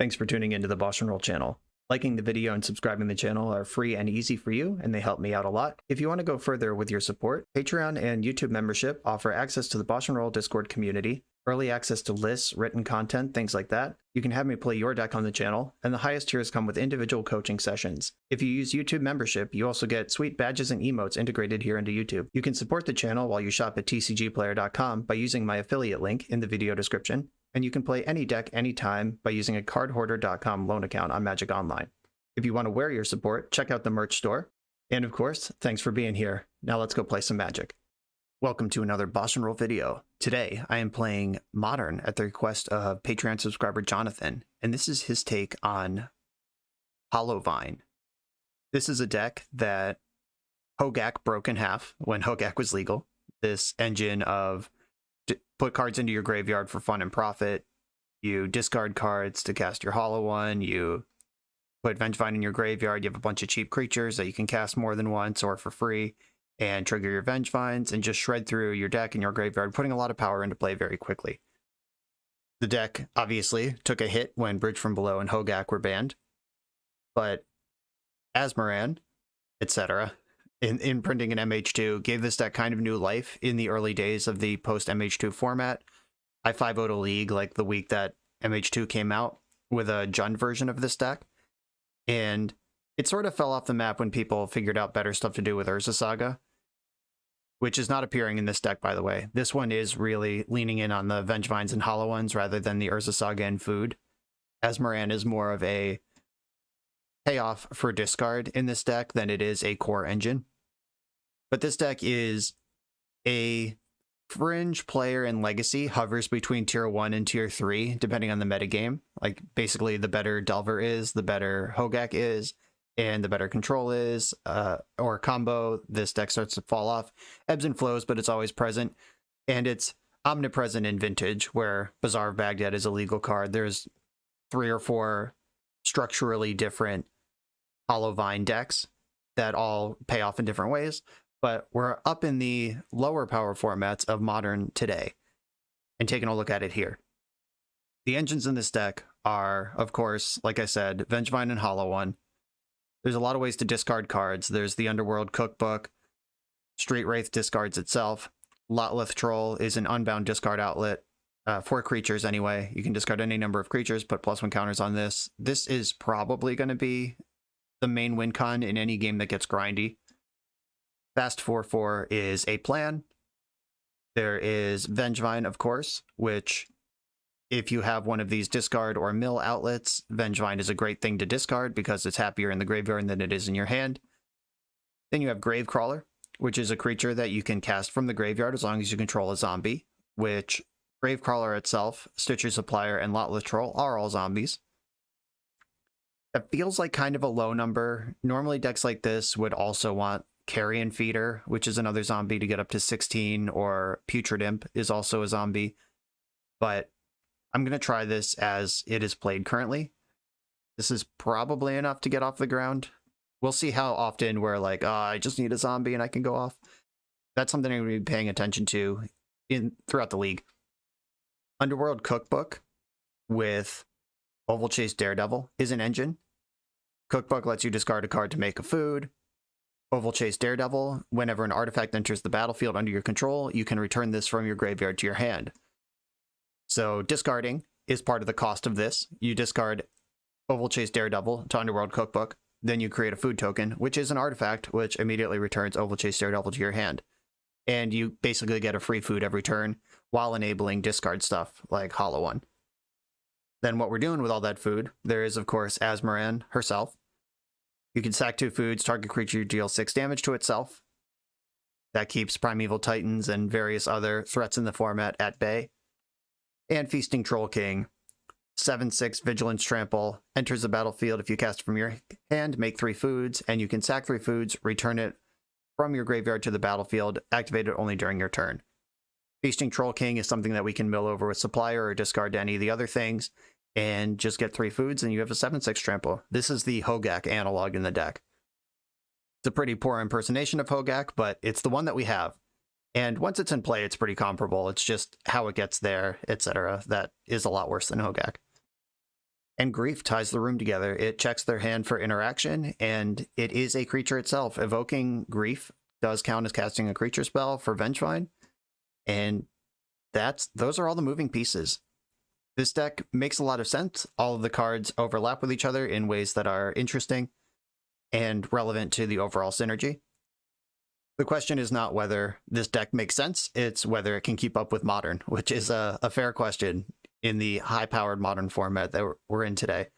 Thanks for tuning into the BoshNRoll channel. Liking the video and subscribing to the channel are free and easy for you, and they help me out a lot. If you want to go further with your support, Patreon and YouTube membership offer access to the BoshNRoll Discord community, early access to lists, written content, things like that. You can have me play your deck on the channel, and the highest tiers come with individual coaching sessions. If you use YouTube membership, you also get sweet badges and emotes integrated here into YouTube. You can support the channel while you shop at tcgplayer.com by using my affiliate link in the video description, and you can play any deck anytime by using a cardhoarder.com loan account on Magic Online. If you want to wear your support, check out the merch store. And of course, thanks for being here. Now let's go play some Magic. Welcome to another BoshNRoll video. Today, I am playing Modern at the request of Patreon subscriber Jonathan, and this is his take on Hollowvine. This is a deck that Hogaak broke in half when Hogaak was legal. This engine of put cards into your graveyard for fun and profit. You discard cards to cast your Hollow One. You put Vengevine in your graveyard. You have a bunch of cheap creatures that you can cast more than once or for free and trigger your Vengevines and just shred through your deck and your graveyard, putting a lot of power into play very quickly. The deck obviously took a hit when Bridge from Below and Hogaak were banned, but Asmoran, etc., in printing an MH2 gave this deck kind of new life in the early days of the post MH2 format. I 5-0'd a league like the week that MH2 came out with a Jund version of this deck, and it sort of fell off the map when people figured out better stuff to do with Urza Saga, which is not appearing in this deck, by the way. This one is really leaning in on the Vengevines and Hollow Ones rather than the Urza Saga and food. Asmoran is more of a payoff for discard in this deck than it is a core engine. But this deck is a fringe player in Legacy, hovers between tier 1 and tier 3, depending on the metagame. Like, basically, the better Delver is, the better Hogaak is, and the better Control is, or combo, this deck starts to fall off. Ebbs and flows, but it's always present. And it's omnipresent in Vintage, where Bazaar of Baghdad is a legal card. There's 3 or 4 structurally different Hollowvine decks that all pay off in different ways. But we're up in the lower power formats of Modern today and taking a look at it here. The engines in this deck are, of course, like I said, Vengevine and Hollow One. There's a lot of ways to discard cards. There's the Underworld Cookbook. Street Wraith discards itself. Lotleth Troll is an unbound discard outlet for creatures anyway. You can discard any number of creatures, put +1 counters on this. This is probably going to be the main win con in any game that gets grindy. Fast 4/4 is a plan. There is Vengevine, of course, which if you have one of these discard or mill outlets, Vengevine is a great thing to discard because it's happier in the graveyard than it is in your hand. Then you have Gravecrawler, which is a creature that you can cast from the graveyard as long as you control a zombie, which Gravecrawler itself, Stitcher Supplier, and Lotleth Troll are all zombies. That feels like kind of a low number. Normally decks like this would also want Carrion Feeder, which is another zombie to get up to 16, or Putrid Imp is also a zombie. But I'm going to try this as it is played currently. This is probably enough to get off the ground. We'll see how often we're like, I just need a zombie and I can go off. That's something I'm going to be paying attention to throughout the league. Underworld Cookbook with Oval Chase Daredevil is an engine. Cookbook lets you discard a card to make a food. Oval Chase Daredevil, whenever an artifact enters the battlefield under your control, you can return this from your graveyard to your hand. So discarding is part of the cost of this. You discard Oval Chase Daredevil to Underworld Cookbook, then you create a food token, which is an artifact, which immediately returns Oval Chase Daredevil to your hand. And you basically get a free food every turn while enabling discard stuff like Hollow One. Then what we're doing with all that food, there is, of course, Asmoran herself. You can sack 2 foods, target creature deals 6 damage to itself. That keeps Primeval Titans and various other threats in the format at bay. And Feasting Troll King, 7/6 Vigilance Trample, enters the battlefield if you cast it from your hand, make 3 foods, and you can sack 3 foods, return it from your graveyard to the battlefield, activate it only during your turn. Feasting Troll King is something that we can mill over with Supplier or discard to any of the other things, and just get 3 foods, and you have a 7/6 trample. This is the Hogaak analog in the deck. It's a pretty poor impersonation of Hogaak, but it's the one that we have. And once it's in play, it's pretty comparable. It's just how it gets there, etc. that is a lot worse than Hogaak. And Grief ties the room together. It checks their hand for interaction, and it is a creature itself. Evoking Grief does count as casting a creature spell for Vengevine, and those are all the moving pieces. This deck makes a lot of sense. All of the cards overlap with each other in ways that are interesting and relevant to the overall synergy. The question is not whether this deck makes sense, it's whether it can keep up with Modern, which is a fair question in the high-powered Modern format that we're in today.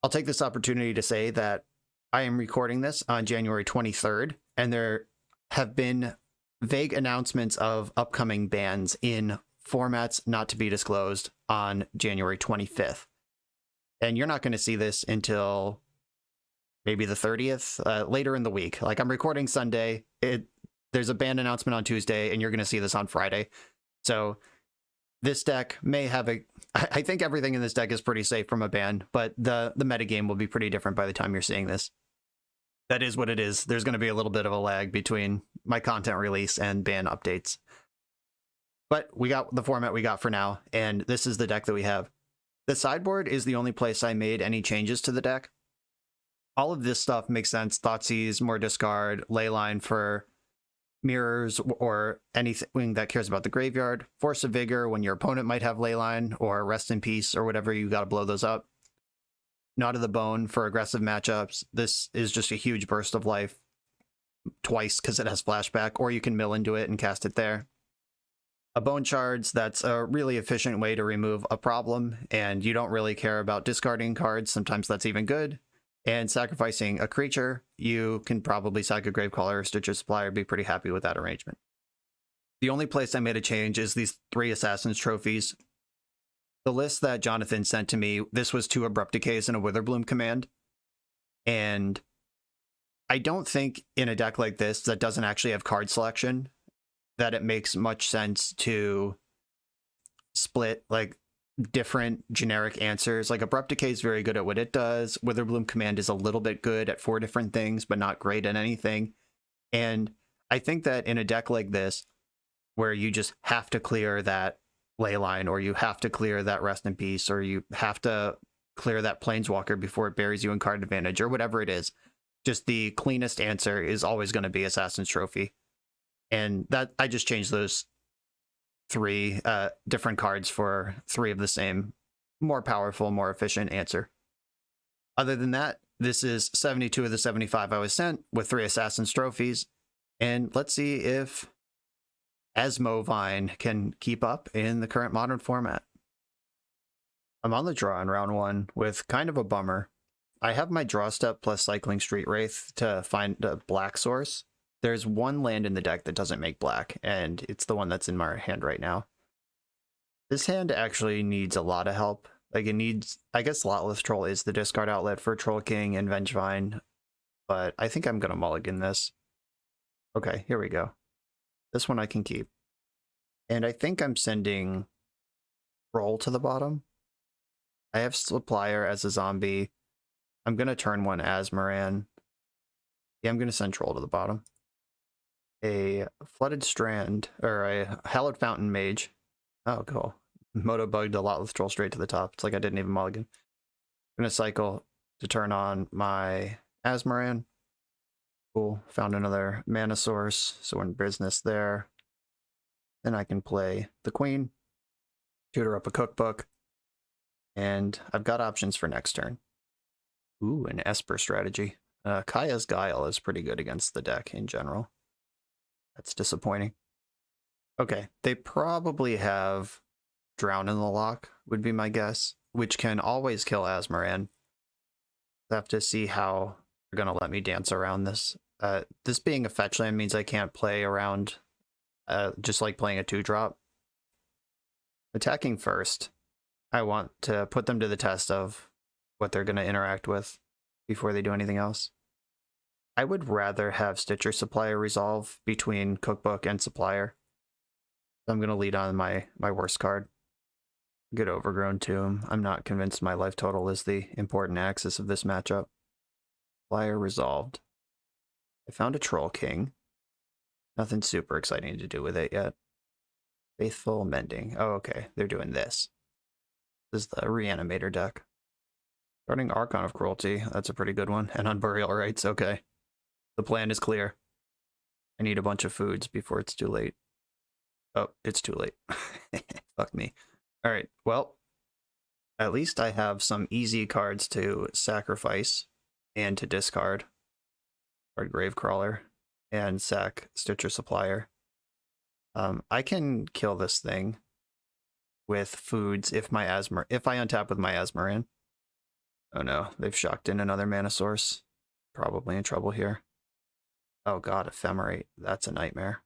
I'll take this opportunity to say that I am recording this on January 23rd, and there have been vague announcements of upcoming bans in formats not to be disclosed on January 25th. And you're not going to see this until maybe the 30th, later in the week. Like, I'm recording Sunday. There's a ban announcement on Tuesday, and you're going to see this on Friday. So this deck may have I think everything in this deck is pretty safe from a ban, but the metagame will be pretty different by the time you're seeing this. That is what it is. There's going to be a little bit of a lag between my content release and ban updates. But we got the format we got for now, and this is the deck that we have. The sideboard is the only place I made any changes to the deck. All of this stuff makes sense. Thoughtseize, more discard, Leyline for mirrors or anything that cares about the graveyard, Force of Vigor when your opponent might have Leyline, or Rest in Peace or whatever, you got to blow those up. Knot of the Bone for aggressive matchups. This is just a huge burst of life twice because it has flashback, or you can mill into it and cast it there. A Bone Shards, that's a really efficient way to remove a problem, and you don't really care about discarding cards. Sometimes that's even good. And sacrificing a creature, you can probably sack a Gravecaller or Stitcher Supplier, be pretty happy with that arrangement. The only place I made a change is these 3 Assassin's Trophies. The list that Jonathan sent to me, this was 2 Abrupt Decays and a Witherbloom command. And I don't think in a deck like this that doesn't actually have card selection that it makes much sense to split like different generic answers. Like Abrupt Decay is very good at what it does. Witherbloom command is a little bit good at 4 different things, but not great at anything. And I think that in a deck like this, where you just have to clear that Leyline, or you have to clear that Rest in Peace, or you have to clear that Planeswalker before it buries you in card advantage, or whatever it is, just the cleanest answer is always going to be Assassin's Trophy. And that I just changed those 3 different cards for 3 of the same, more powerful, more efficient answer. Other than that, this is 72 of the 75 I was sent with 3 Assassin's Trophies. And let's see if Asmoran can keep up in the current Modern format. I'm on the draw in round 1 with kind of a bummer. I have my draw step plus Cycling Street Wraith to find a black source. There's 1 land in the deck that doesn't make black, and it's the one that's in my hand right now. This hand actually needs a lot of help. Like, it needs, I guess Lotless Troll is the discard outlet for Troll King and Vengevine, but I think I'm going to mulligan this. Okay, here we go. This one I can keep. And I think I'm sending Troll to the bottom. I have Supplier as a zombie. I'm going to turn 1 Asmoran. Yeah, I'm going to send Troll to the bottom. A Flooded Strand, or a Hallowed Fountain Mage. Oh, cool. Moto bugged a Lotless Troll straight to the top. It's like I didn't even mulligan. I'm going to cycle to turn on my Asmoran. Cool. Found another mana source, so we're in business there. Then I can play the Queen, tutor up a Cookbook, and I've got options for next turn. Ooh, an Esper strategy. Kaya's Guile is pretty good against the deck in general. That's disappointing. Okay, they probably have Drown in the Lock, would be my guess, which can always kill Asmoran. I have to see how they're going to let me dance around this. This being a fetch land means I can't play around just like playing a 2-drop. Attacking first, I want to put them to the test of what they're going to interact with before they do anything else. I would rather have Stitcher Supplier resolve between Cookbook and Supplier. I'm going to lead on my worst card. Good Overgrown Tomb. I'm not convinced my life total is the important axis of this matchup. Supplier resolved. I found a Troll King. Nothing super exciting to do with it yet. Faithful Mending. Oh, okay. They're doing this. This is the Reanimator deck. Starting Archon of Cruelty, that's a pretty good one. And on Burial Rites, okay. The plan is clear. I need a bunch of foods before it's too late. Oh, it's too late. Fuck me. Alright, well, at least I have some easy cards to sacrifice and to discard. Card Gravecrawler and sack Stitcher Supplier. I can kill this thing with foods if I untap with my Asmoran. Oh no, they've shocked in another mana source. Probably in trouble here. Oh god, Ephemerate. That's a nightmare.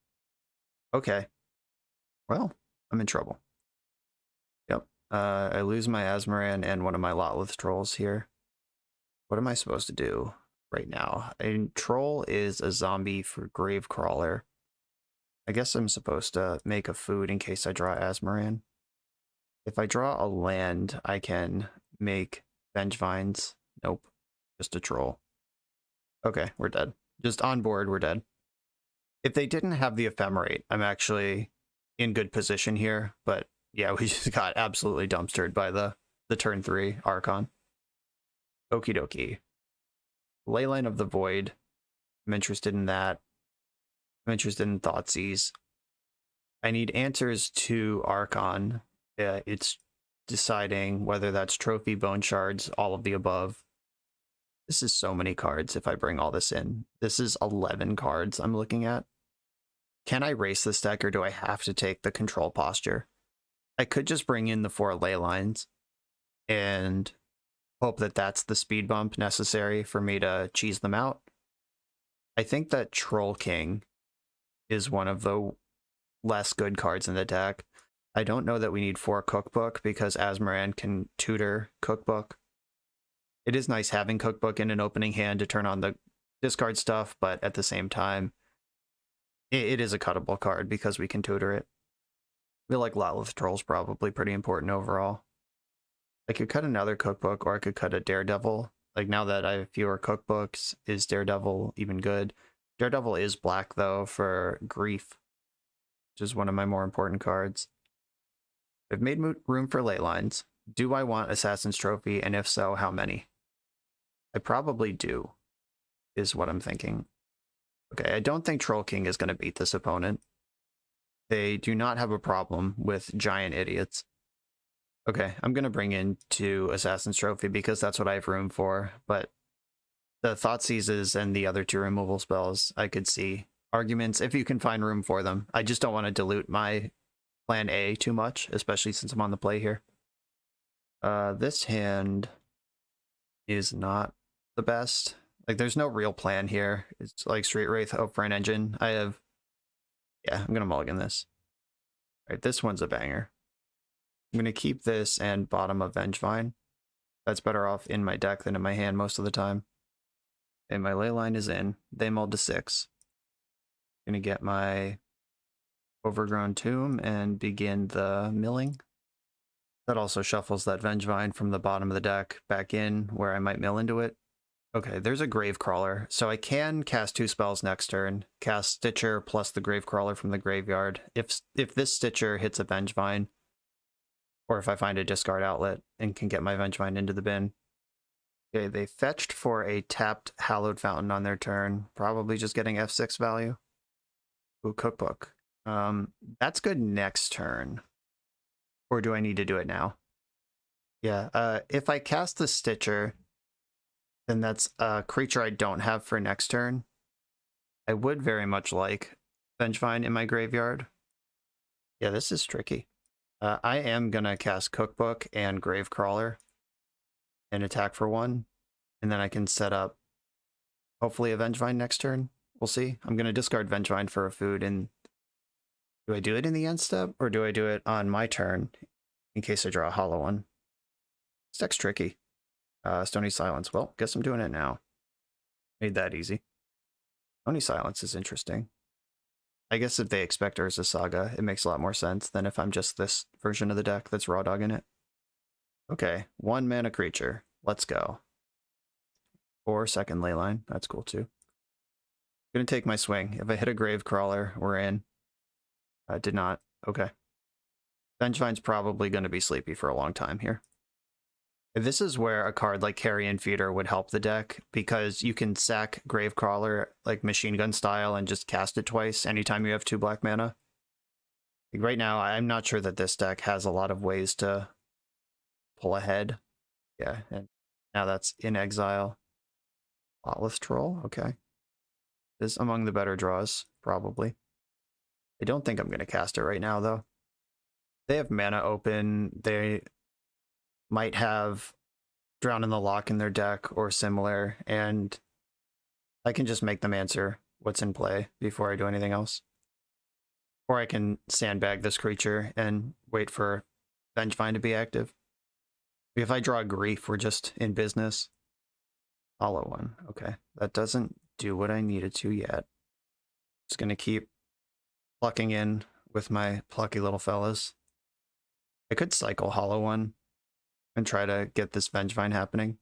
Okay. Well, I'm in trouble. Yep. I lose my Asmoran and one of my Lotleth trolls here. What am I supposed to do right now? A troll is a zombie for Gravecrawler. I guess I'm supposed to make a food in case I draw Asmoran. If I draw a land, I can make Vengevines. Nope. Just a troll. Okay, we're dead. Just on board, we're dead. If they didn't have the Ephemerate, I'm actually in good position here. But yeah, we just got absolutely dumpstered by the turn 3 Archon. Okie dokie. Leyline of the Void. I'm interested in that. I'm interested in Thoughtseize. I need answers to Archon. It's deciding whether that's Trophy, Bone Shards, all of the above. This is so many cards if I bring all this in. This is 11 cards I'm looking at. Can I race this deck or do I have to take the control posture? I could just bring in the 4 ley lines and hope that that's the speed bump necessary for me to cheese them out. I think that Troll King is one of the less good cards in the deck. I don't know that we need 4 Cookbook because Asmoran can tutor Cookbook. It is nice having Cookbook in an opening hand to turn on the discard stuff, but at the same time, it is a cuttable card because we can tutor it. I feel like Lotleth Troll's probably pretty important overall. I could cut another Cookbook or I could cut a Daredevil. Like now that I have fewer Cookbooks, is Daredevil even good? Daredevil is black though for Grief, which is one of my more important cards. I've made room for ley lines. Do I want Assassin's Trophy, and if so, how many? I probably do, is what I'm thinking. Okay, I don't think Troll King is going to beat this opponent. They do not have a problem with giant idiots. Okay, I'm going to bring in 2 Assassin's Trophy because that's what I have room for, but the Thoughtseizes and the other 2 removal spells, I could see arguments if you can find room for them. I just don't want to dilute my plan A too much, especially since I'm on the play here. This hand is not the best. Like, there's no real plan here. It's like Street Wraith, hope for an engine. Yeah, I'm gonna mulligan this. Alright, this one's a banger. I'm gonna keep this and bottom of Vengevine. That's better off in my deck than in my hand most of the time. And my Leyline is in. They mulled to 6. Gonna get my Overgrown Tomb and begin the milling. That also shuffles that Vengevine from the bottom of the deck back in where I might mill into it. Okay, there's a Gravecrawler, so I can cast 2 spells next turn. Cast Stitcher plus the Gravecrawler from the graveyard. If this Stitcher hits a Vengevine, or if I find a discard outlet and can get my Vengevine into the bin. Okay, they fetched for a tapped Hallowed Fountain on their turn, probably just getting F6 value. Ooh, Cookbook. That's good next turn. Or do I need to do it now? Yeah, if I cast the Stitcher, then that's a creature I don't have for next turn. I would very much like Vengevine in my graveyard. Yeah, this is tricky. I am gonna cast Cookbook and Gravecrawler and attack for 1, and then I can set up hopefully a Vengevine next turn. We'll see. I'm gonna discard Vengevine for a food, and do I do it in the end step, or do I do it on my turn in case I draw a hollow one? This deck's tricky. Stony Silence. Well, guess I'm doing it now. Made that easy. Stony Silence is interesting. I guess if they expect Urza Saga, it makes a lot more sense than if I'm just this version of the deck that's raw dogging it. Okay, 1 mana creature. Let's go. 4 second Leyline. That's cool too. Gonna take my swing. If I hit a Gravecrawler, we're in. I did not. Okay. Vengevine's probably going to be sleepy for a long time here. This is where a card like Carrion Feeder would help the deck, because you can sack Gravecrawler like machine gun style and just cast it twice anytime you have 2 black mana. Like right now, I'm not sure that this deck has a lot of ways to pull ahead. Yeah, and now that's in exile. Spotless Troll, okay. Is among the better draws, probably. I don't think I'm going to cast it right now, though. They have mana open. They might have Drown in the Lock in their deck or similar, and I can just make them answer what's in play before I do anything else. Or I can sandbag this creature and wait for Vengevine to be active. If I draw a Grief, we're just in business. Hollow one. Okay. That doesn't do what I needed to yet. Just going to keep plucking in with my plucky little fellas. I could cycle Hollow one and try to get this Vengevine happening.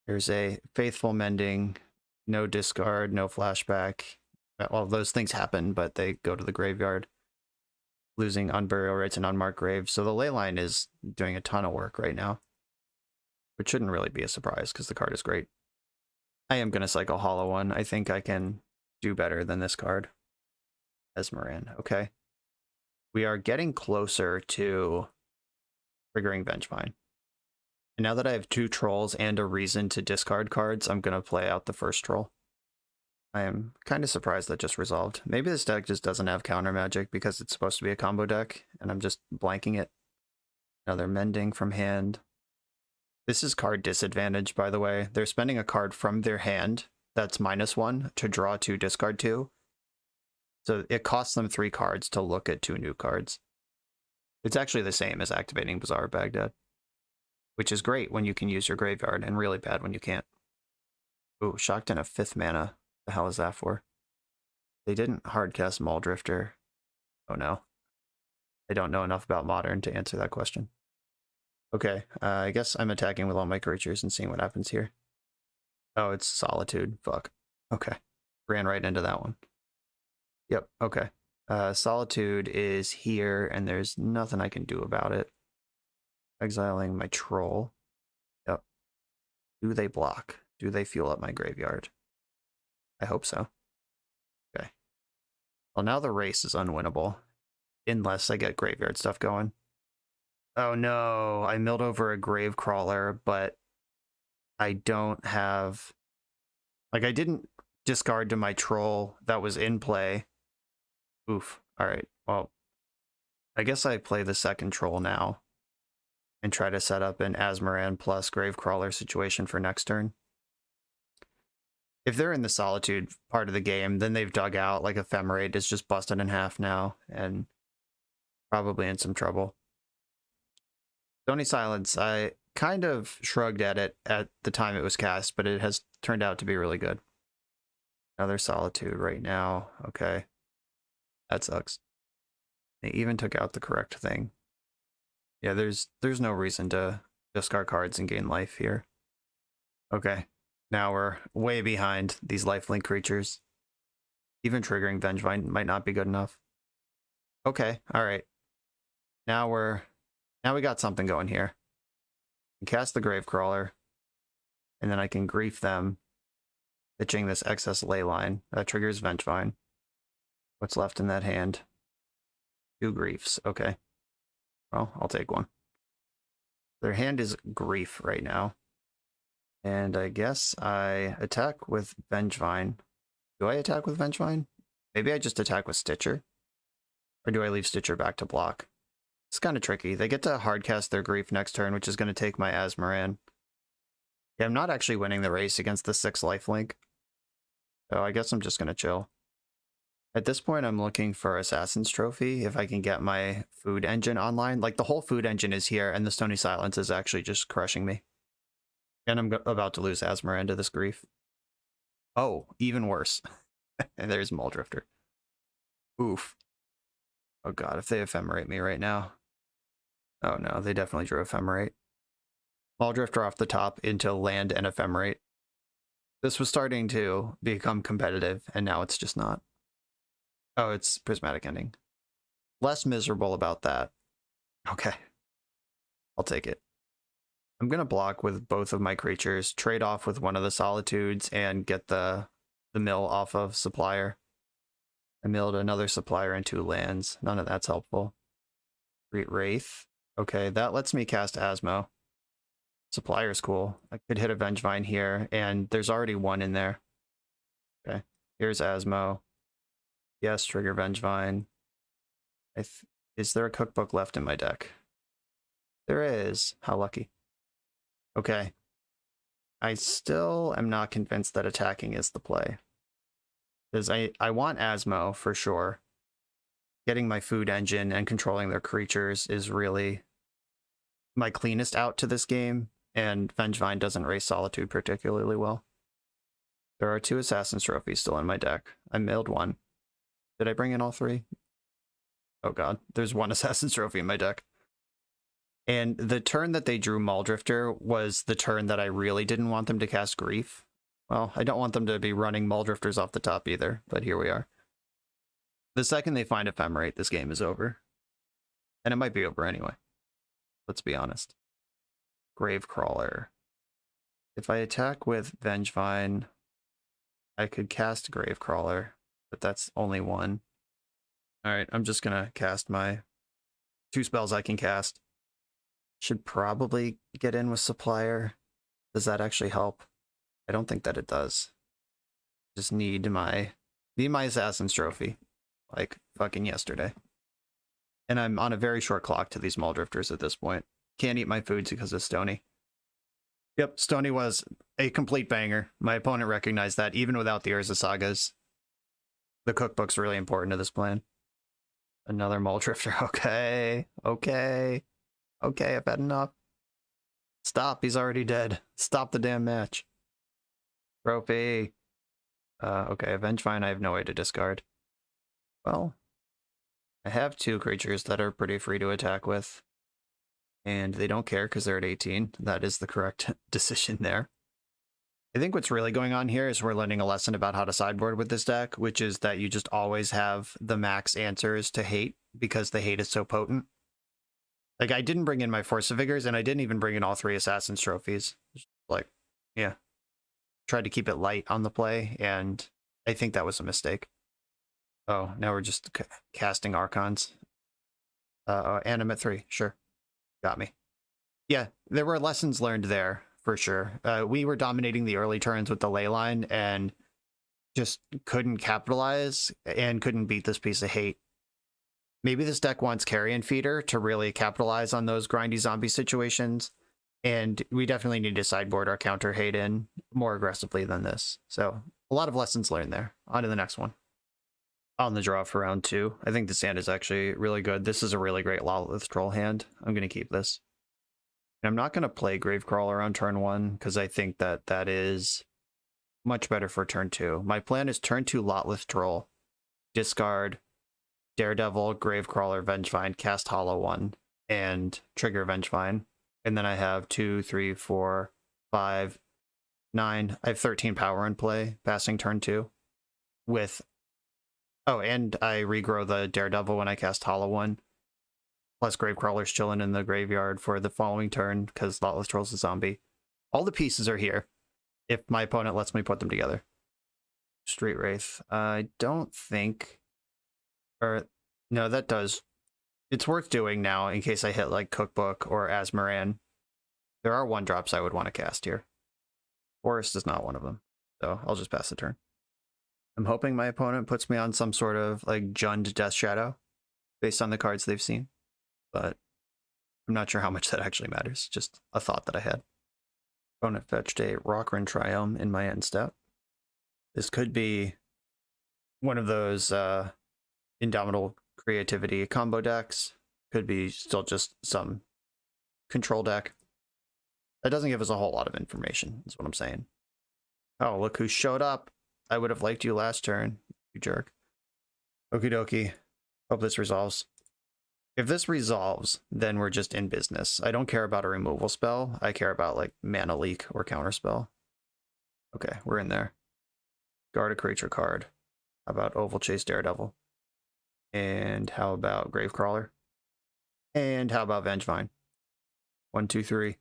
There's a Faithful Mending, no discard, no flashback. Well, those things happen, but they go to the graveyard, losing Unburial Rites and Unmarked Graves. So the Leyline is doing a ton of work right now, which shouldn't really be a surprise because the card is great. I am going to cycle Hollow one. I think I can do better than this card. Asmoran, okay. We are getting closer to triggering Vengevine. And now that I have 2 trolls and a reason to discard cards, I'm going to play out the first troll. I am kind of surprised that just resolved. Maybe this deck just doesn't have counter magic because it's supposed to be a combo deck, and I'm just blanking it. Another Mending from hand. This is card disadvantage, by the way. They're spending a card from their hand that's -1 to draw 2, discard 2. So it costs them 3 cards to look at 2 new cards. It's actually the same as activating Bazaar of Baghdad, which is great when you can use your graveyard and really bad when you can't. Ooh, Shocked in a 5th mana. The hell is that for? They didn't hardcast Muldrifter. Oh no. I don't know enough about Modern to answer that question. Okay, I guess I'm attacking with all my creatures and seeing what happens here. Oh, it's Solitude. Fuck. Okay. Ran right into that one. Yep, okay. Solitude is here, and there's nothing I can do about it. Exiling my troll. Yep. Do they block? Do they fuel up my graveyard? I hope so. Okay. Well, now the race is unwinnable. Unless I get graveyard stuff going. Oh no, I milled over a Gravecrawler, but I don't have... Like, I didn't discard to my troll that was in play. Oof. Alright, well, I guess I play the second troll now and try to set up an Asmoran plus Gravecrawler situation for next turn. If they're in the Solitude part of the game, then they've dug out, like Ephemerate is just busted in half now, and probably in some trouble. Stony Silence, I kind of shrugged at it at the time it was cast, but it has turned out to be really good. Another Solitude right now. Okay. That sucks. They even took out the correct thing. Yeah, there's no reason to discard cards and gain life here. Okay. Now we're way behind these lifelink creatures. Even triggering Vengevine might not be good enough. Okay, alright. Now we got something going here. I can cast the Gravecrawler, and then I can grief them, pitching this excess Leyline. That triggers Vengevine. What's left in that hand? 2 griefs. Okay. Well, I'll take one. Their hand is grief right now. And I guess I attack with Vengevine. Do I attack with Vengevine? Maybe I just attack with Stitcher? Or do I leave Stitcher back to block? It's kind of tricky. They get to hardcast their grief next turn, which is going to take my Asmoran. Yeah, I'm not actually winning the race against the 6 lifelink. So I guess I'm just going to chill. At this point, I'm looking for Assassin's Trophy if I can get my food engine online. Like, the whole food engine is here, and the Stony Silence is actually just crushing me. And I'm about to lose Asmoran to this grief. Oh, even worse. And there's Muldrifter. Oof. Oh god, if they Ephemerate me right now. Oh no, they definitely drew Ephemerate. Muldrifter off the top into land and Ephemerate. This was starting to become competitive, and now it's just not. Oh, it's Prismatic Ending. Less miserable about that. Okay. I'll take it. I'm going to block with both of my creatures, trade off with one of the Solitudes, and get the mill off of Supplier. I milled another Supplier and 2 lands. None of that's helpful. Great Wraith. Okay, that lets me cast Asmo. Supplier's cool. I could hit a Vengevine here, and there's already one in there. Okay, here's Asmo. Yes, trigger Vengevine. Is there a cookbook left in my deck? There is. How lucky. Okay. I still am not convinced that attacking is the play. Because I want Asmo for sure. Getting my food engine and controlling their creatures is really my cleanest out to this game, and Vengevine doesn't race Solitude particularly well. There are 2 Assassin's Trophies still in my deck. I milled 1. Did I bring in all 3? Oh god, there's 1 Assassin's Trophy in my deck. And the turn that they drew Muldrifter was the turn that I really didn't want them to cast Grief. Well, I don't want them to be running Muldrifters off the top either, but here we are. The second they find Ephemerate, this game is over. And it might be over anyway. Let's be honest. Gravecrawler. If I attack with Vengevine, I could cast Gravecrawler, but that's only 1. Alright, I'm just gonna cast my 2 spells I can cast. Should probably get in with Supplier. Does that actually help? I don't think that it does. Just need my Assassin's Trophy. Like fucking yesterday. And I'm on a very short clock to these Muldrifters at this point. Can't eat my foods because of Stony. Yep, Stony was a complete banger. My opponent recognized that even without the Urza Sagas. The cookbook's really important to this plan. Another Muldrifter. Okay, I've had enough. Stop, he's already dead. Stop the damn match. Trophy. Okay, Vengevine I have no way to discard. Well, I have 2 creatures that are pretty free to attack with. And they don't care because they're at 18. That is the correct decision there. I think what's really going on here is we're learning a lesson about how to sideboard with this deck, which is that you just always have the max answers to hate because the hate is so potent. Like, I didn't bring in my Force of Vigors, and I didn't even bring in all 3 Assassin's Trophies. Like, yeah. Tried to keep it light on the play, and I think that was a mistake. Oh, now we're just casting Archons. Animate 3, sure. Got me. Yeah, there were lessons learned there, for sure. We were dominating the early turns with the ley line, and just couldn't capitalize, and couldn't beat this piece of hate. Maybe this deck wants Carrion Feeder to really capitalize on those grindy zombie situations, and we definitely need to sideboard our counter hate in more aggressively than this. So, a lot of lessons learned there. On to the next one. On the draw for round 2. I think this hand is actually really good. This is a really great Lawless Troll hand. I'm going to keep this. And I'm not going to play Gravecrawler on turn 1, because I think that that is much better for turn 2. My plan is turn 2 Lotless Troll, discard Daredevil, Gravecrawler, Vengevine, cast Hollow 1, and trigger Vengevine. And then I have 2, 3, 4, 5, 9. I have 13 power in play, passing turn 2. With... Oh, and I regrow the Daredevil when I cast Hollow 1. Plus Gravecrawler's chilling in the graveyard for the following turn, because Lotless Troll's a zombie. All the pieces are here, if my opponent lets me put them together. Street Wraith. I don't think... Or, no, that does. It's worth doing now in case I hit like Cookbook or Asmoran. There are 1-drops I would want to cast here. Forest is not one of them, so I'll just pass the turn. I'm hoping my opponent puts me on some sort of like Jund Death Shadow based on the cards they've seen, but I'm not sure how much that actually matters. Just a thought that I had. Opponent fetched a Rockrin Triome in my end step. This could be one of those Indomitable Creativity combo decks. Could be still just some control deck. That doesn't give us a whole lot of information, is what I'm saying. Oh, look who showed up. I would have liked you last turn, you jerk. Okie dokie. Hope this resolves. If this resolves, then we're just in business. I don't care about a removal spell. I care about like mana leak or counterspell. Okay, we're in there. Guard a creature card. How about Oval Chase Daredevil? And how about Gravecrawler? And how about Vengevine? 1, 2, 3.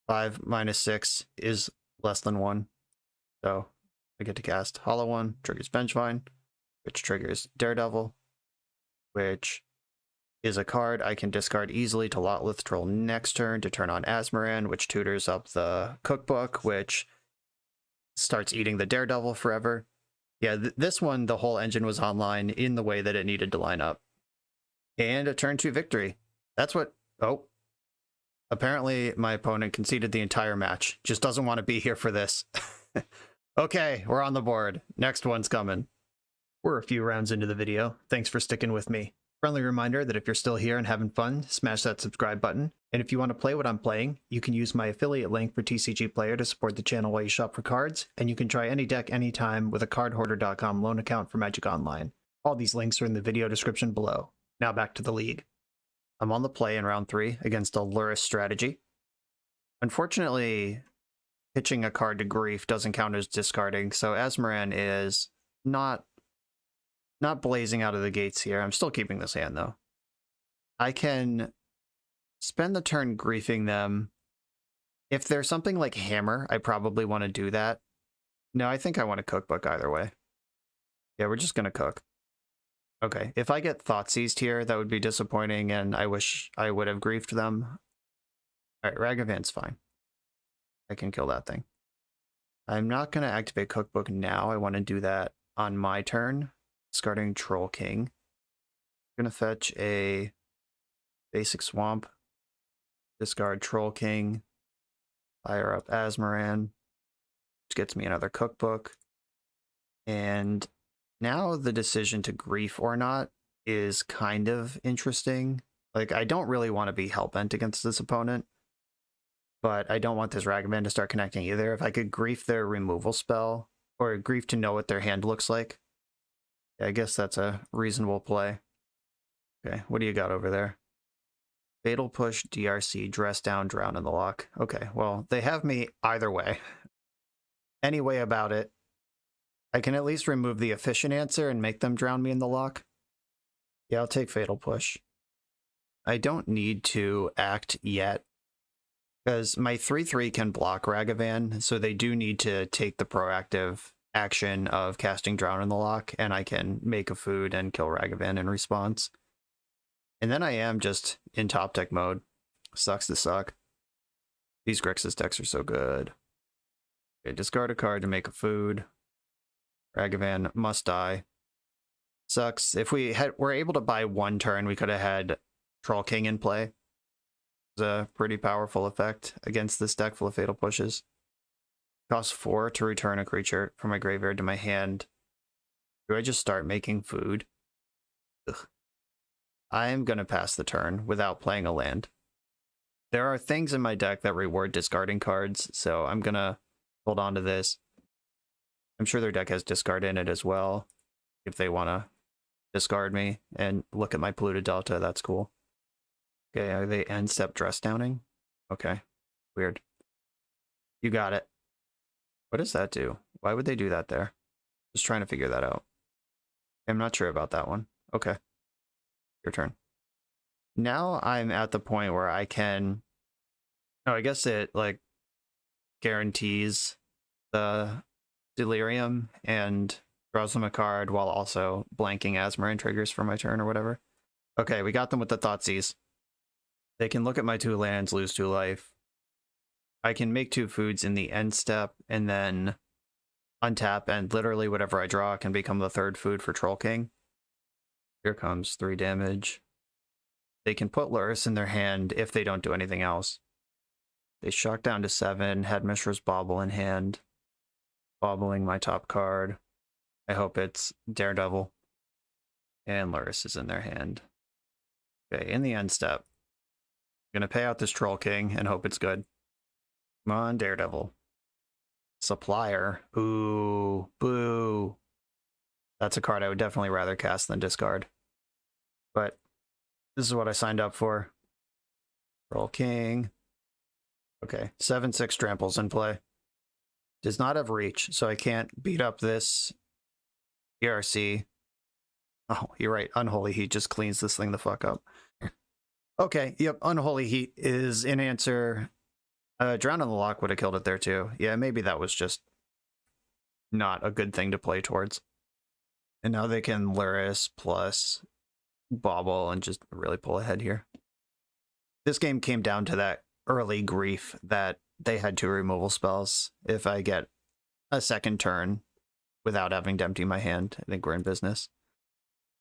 5 minus 6 is less than 1. So I get to cast Hollow One, triggers Vengevine, which triggers Daredevil, which is a card I can discard easily to Lotleth Troll next turn to turn on Asmoran, which tutors up the Cookbook, which starts eating the Daredevil forever. Yeah, this one, the whole engine was online in the way that it needed to line up. And a turn 2 victory. That's what... Oh. Apparently, my opponent conceded the entire match. Just doesn't want to be here for this. Okay, we're on the board. Next one's coming. We're a few rounds into the video. Thanks for sticking with me. Friendly reminder that if you're still here and having fun, smash that subscribe button. And if you want to play what I'm playing, you can use my affiliate link for TCG Player to support the channel while you shop for cards, and you can try any deck anytime with a cardhoarder.com loan account for Magic Online. All these links are in the video description below. Now back to the league. I'm on the play in round 3 against a Lurrus strategy. Unfortunately, pitching a card to Grief doesn't count as discarding, so Asmoran is not blazing out of the gates here. I'm still keeping this hand, though. I can spend the turn griefing them. If there's something like Hammer, I probably want to do that. No, I think I want to Cookbook either way. Yeah, we're just going to cook. Okay, if I get Thoughtseize here, that would be disappointing, and I wish I would have griefed them. Alright, Ragavan's fine. I can kill that thing. I'm not going to activate Cookbook now. I want to do that on my turn. Discarding Troll King. I'm going to fetch a basic Swamp. Discard Troll King. Fire up Asmoran, which gets me another Cookbook. And now the decision to grief or not is kind of interesting. Like, I don't really want to be hellbent against this opponent, but I don't want this Ragavan to start connecting either. If I could grief their removal spell, or grief to know what their hand looks like, yeah, I guess that's a reasonable play. Okay, what do you got over there? Fatal Push, DRC, Dress Down, Drown in the Lock. Okay, well, they have me either way. Any way about it, I can at least remove the efficient answer and make them drown me in the lock. Yeah, I'll take Fatal Push. I don't need to act yet, because my 3/3 can block Ragavan, so they do need to take the proactive action of casting Drown in the Lock, and I can make a food and kill Ragavan in response. And then I am just in top deck mode. Sucks to suck. These Grixis decks are so good. Okay, discard a card to make a food. Ragavan must die. Sucks. If we were able to buy one turn, we could have had Troll King in play. It's a pretty powerful effect against this deck full of Fatal Pushes. Costs 4 to return a creature from my graveyard to my hand. Do I just start making food? Ugh. I am going to pass the turn without playing a land. There are things in my deck that reward discarding cards, so I'm going to hold on to this. I'm sure their deck has discard in it as well. If they want to discard me and look at my polluted delta, that's cool. Okay, are they end step dress downing? Okay, weird. You got it. What does that do? Why would they do that there? Just trying to figure that out. I'm not sure about that one. Okay, your turn. Now I'm at the point where I can... Oh, I guess it, like, guarantees the Delirium and draws them a card while also blanking Asmoran triggers for my turn or whatever. Okay, we got them with the Thoughtseize. They can look at my 2 lands, lose 2 life. I can make 2 foods in the end step and then untap, and literally whatever I draw can become the 3rd food for Troll King. Here comes 3 damage. They can put Lurrus in their hand if they don't do anything else. They shock down to 7, Headmistress Bauble in hand. Bobbling my top card. I hope it's Daredevil. And Lurrus is in their hand. Okay, in the end step, I'm going to pay out this Troll King and hope it's good. Come on, Daredevil. Supplier. Ooh, boo. That's a card I would definitely rather cast than discard. But this is what I signed up for. Troll King. Okay, 7/6 tramples in play. Does not have reach, so I can't beat up this ERC. Oh, you're right. Unholy Heat just cleans this thing the fuck up. Okay, yep. Unholy Heat is an answer Drown in the Lock would have killed it there too. Yeah, maybe that was just not a good thing to play towards. And now they can Luris plus Bobble and just really pull ahead here. This game came down to that early grief that they had 2 removal spells. If I get a second turn without having to empty my hand, I think we're in business.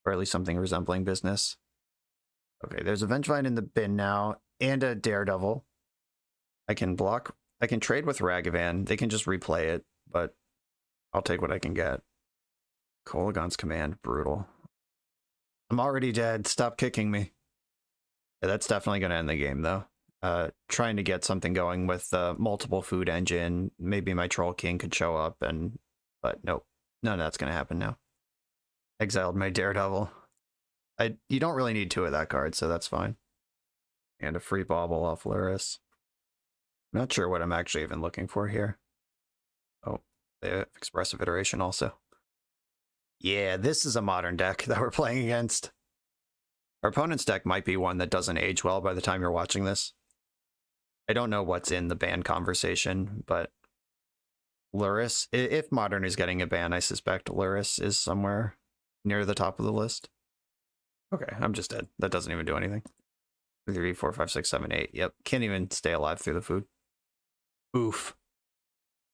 Or at least something resembling business. Okay, there's a Vengevine in the bin now, and a Daredevil. I can block, I can trade with Ragavan. They can just replay it, but I'll take what I can get. Kolaghan's Command, brutal. I'm already dead, stop kicking me. Yeah, that's definitely going to end the game, though. Trying to get something going with multiple food engine. Maybe my Troll King could show up, but nope. None of that's going to happen now. Exiled my Daredevil. You don't really need 2 of that card, so that's fine. And a free Bauble off Luris. Not sure what I'm actually even looking for here. Oh, they have Expressive Iteration also. Yeah, this is a modern deck that we're playing against. Our opponent's deck might be one that doesn't age well by the time you're watching this. I don't know what's in the ban conversation, but Luris, if Modern is getting a ban, I suspect Luris is somewhere near the top of the list. Okay, I'm just dead. That doesn't even do anything. 3, 4, 5, 6, 7, 8. Yep, can't even stay alive through the food. Oof.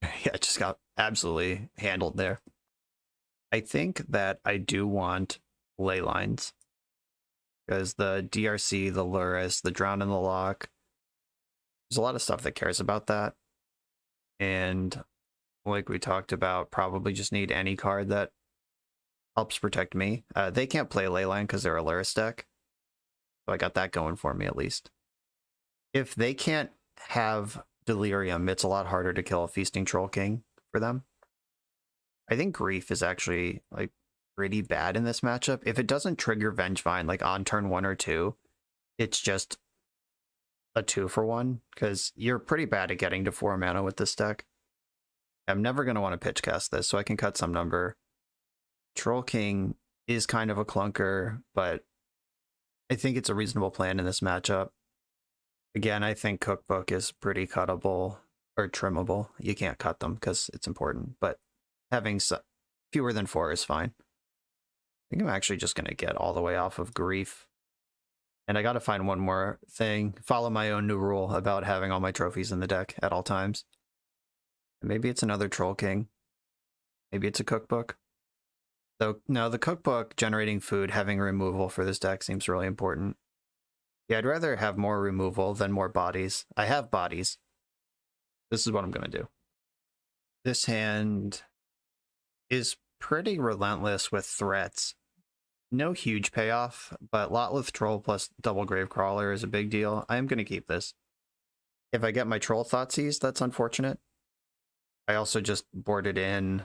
Yeah, just got absolutely handled there. I think that I do want ley lines. Because the DRC, the Luris, the Drown in the Lock, there's a lot of stuff that cares about that. And like we talked about, probably just need any card that helps protect me. They can't play Leyline because they're a Luris deck. So I got that going for me at least. If they can't have Delirium, it's a lot harder to kill a Feasting Troll King for them. I think Grief is actually like pretty bad in this matchup. If it doesn't trigger Vengevine like on turn 1 or 2, it's just a 2-for-1 because you're pretty bad at getting to 4 mana with this deck. I'm never going to want to pitch cast this, so I can cut some number. Troll King is kind of a clunker, but I think it's a reasonable plan in this matchup. Again, I think Cookbook is pretty cuttable or trimmable. You can't cut them because it's important, but having fewer than 4 is fine. I think I'm actually just going to get all the way off of Grief. And I got to find one more thing. Follow my own new rule about having all my trophies in the deck at all times. Maybe it's another Troll King. Maybe it's a Cookbook. So, no, the Cookbook generating food, having removal for this deck seems really important. Yeah, I'd rather have more removal than more bodies. I have bodies. This is what I'm going to do. This hand is pretty relentless with threats. No huge payoff, but Lotleth Troll plus double Gravecrawler is a big deal. I am going to keep this. If I get my Troll Thoughtseize, that's unfortunate. I also just boarded in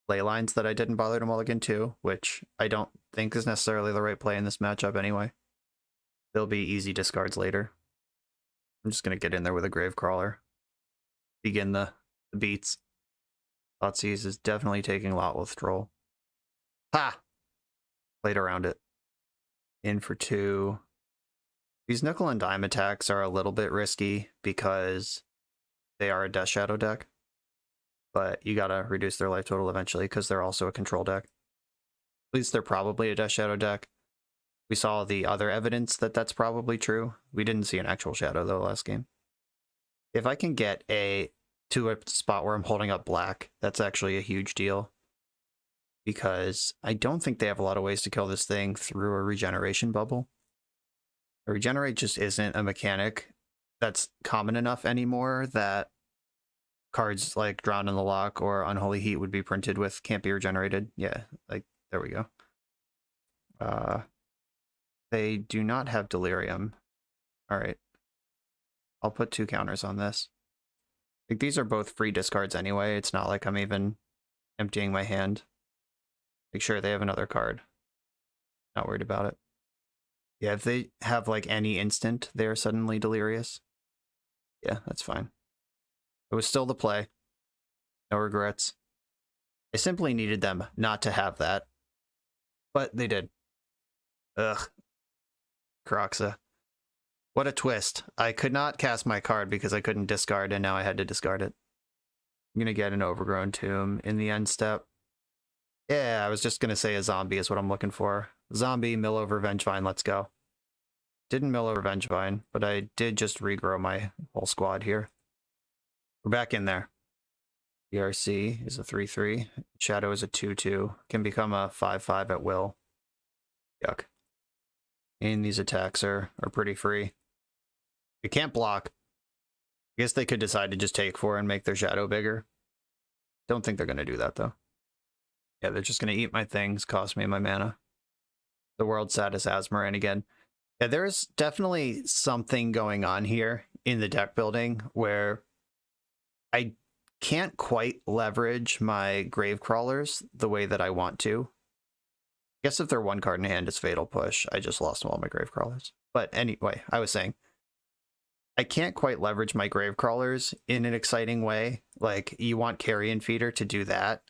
Leylines that I didn't bother to mulligan to, which I don't think is necessarily the right play in this matchup anyway. There'll be easy discards later. I'm just going to get in there with a Gravecrawler. Begin the beats. Thoughtseize is definitely taking Lotleth Troll. Ha! Played around it. In for 2. These nickel and dime attacks are a little bit risky because they are a Death Shadow deck. But you gotta reduce their life total eventually because they're also a control deck. At least they're probably a Death Shadow deck. We saw the other evidence that that's probably true. We didn't see an actual Shadow though last game. If I can get to a spot where I'm holding up black, that's actually a huge deal. Because I don't think they have a lot of ways to kill this thing through a regeneration bubble. A regenerate just isn't a mechanic that's common enough anymore that cards like Drown in the Lock or Unholy Heat would be printed with can't be regenerated. Yeah, like, there we go. They do not have Delirium. Alright. I'll put 2 counters on this. Like, these are both free discards anyway. It's not like I'm even emptying my hand. Make sure they have another card. Not worried about it. Yeah, if they have like any instant, they're suddenly delirious. Yeah, that's fine. It was still the play. No regrets. I simply needed them not to have that. But they did. Ugh. Croxa. What a twist. I could not cast my card because I couldn't discard, and now I had to discard it. I'm going to get an Overgrown Tomb in the end step. Yeah, I was just going to say a zombie is what I'm looking for. Zombie, mill over Vengevine, let's go. Didn't mill over Vengevine, but I did just regrow my whole squad here. We're back in there. ERC is a 3/3. Shadow is a 2/2. Can become a 5/5 at will. Yuck. And these attacks are pretty free. You can't block. I guess they could decide to just take 4 and make their shadow bigger. Don't think they're going to do that, though. Yeah, they're just going to eat my things, cost me my mana. The world saddest Asmoran again. Yeah, there's definitely something going on here in the deck building where I can't quite leverage my grave crawlers the way that I want to. I guess if they're one card in hand, it's Fatal Push. I just lost all my grave crawlers. But anyway, I was saying, I can't quite leverage my grave crawlers in an exciting way. Like, you want Carrion Feeder to do that.